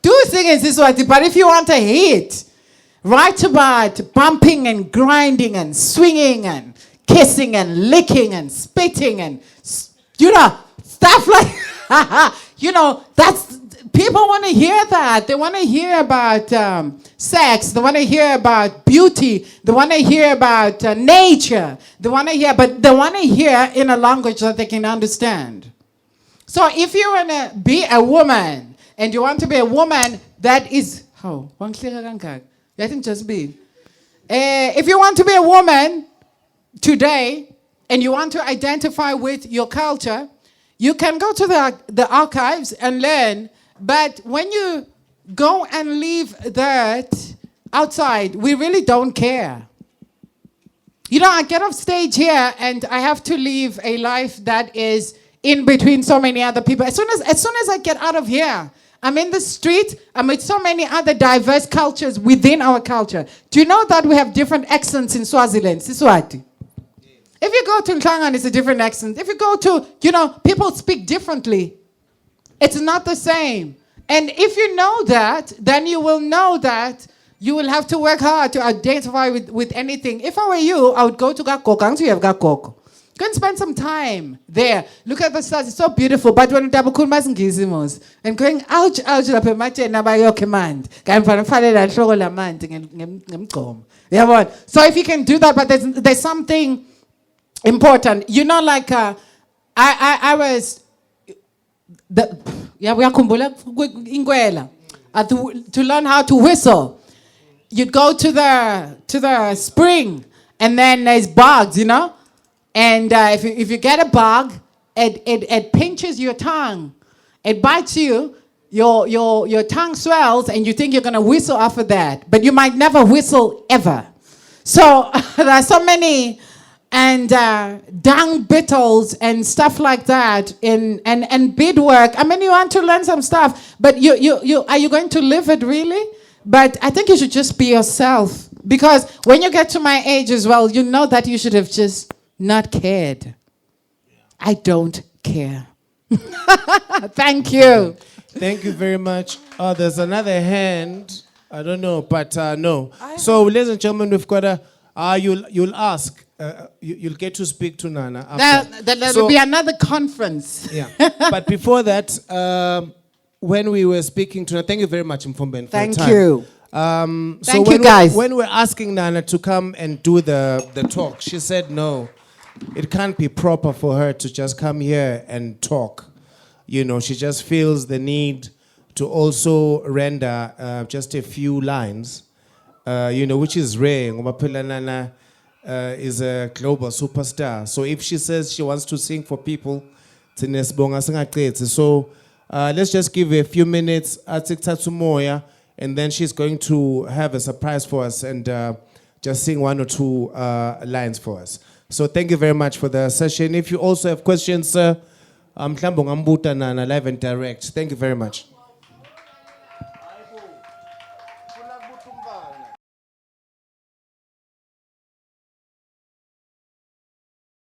Do sing in siSwati, but if you want a hit, write about bumping and grinding and swinging and kissing and licking and spitting and, stuff like, that's, people want to hear that. They want to hear about sex. They want to hear about beauty. They want to hear about nature. They want to hear, but they want to hear in a language that they can understand. So if you want to be a woman, and you want to be a woman that is, I think just be. If you want to be a woman today, and you want to identify with your culture, you can go to the archives and learn. But when you go and leave that outside, we really don't care. I get off stage here and I have to live a life that is in between so many other people. As soon as I get out of here, I'm in the street, I'm with so many other diverse cultures within our culture. Do you know that we have different accents in Swaziland, siSwati? If you go to Nklangan, it's a different accent. If you go to, people speak differently. It's not the same. And if you know that, then you will know that you will have to work hard to identify with anything. If I were you, I would go to Gakoko. You have Gakoko. Go and spend some time there. Look at the stars. It's so beautiful. But when you and going ouch, command. So if you can do that, but there's something important. Like I was to learn how to whistle. You'd go to the spring and then there's bugs, And if you get a bug, it pinches your tongue. It bites you, your tongue swells, and you think you're going to whistle after that. But you might never whistle ever. So there are so many dung beetles and stuff like that, and beadwork. I mean, you want to learn some stuff, but are you going to live it really? But I think you should just be yourself. Because when you get to my age as well, you know that you should have just not cared. I don't care. Thank you. Thank you very much. Oh, there's another hand. I don't know, but no. So, ladies and gentlemen, we've got a. You'll ask. You'll get to speak to Nana after. There will be another conference. Yeah. But before that, when we were speaking to Nana, thank you very much, Mfumben, for your time. Thank you. Thank you, guys. When we're asking Nana to come and do the talk, she said no. It can't be proper for her to just come here and talk. She just feels the need to also render just a few lines, which is rare. Ngoba phela Nana is a global superstar. So if she says she wants to sing for people, so let's just give her a few minutes, and then she's going to have a surprise for us and just sing one or two lines for us. So thank you very much for the session. If you also have questions, live and direct. Thank you very much.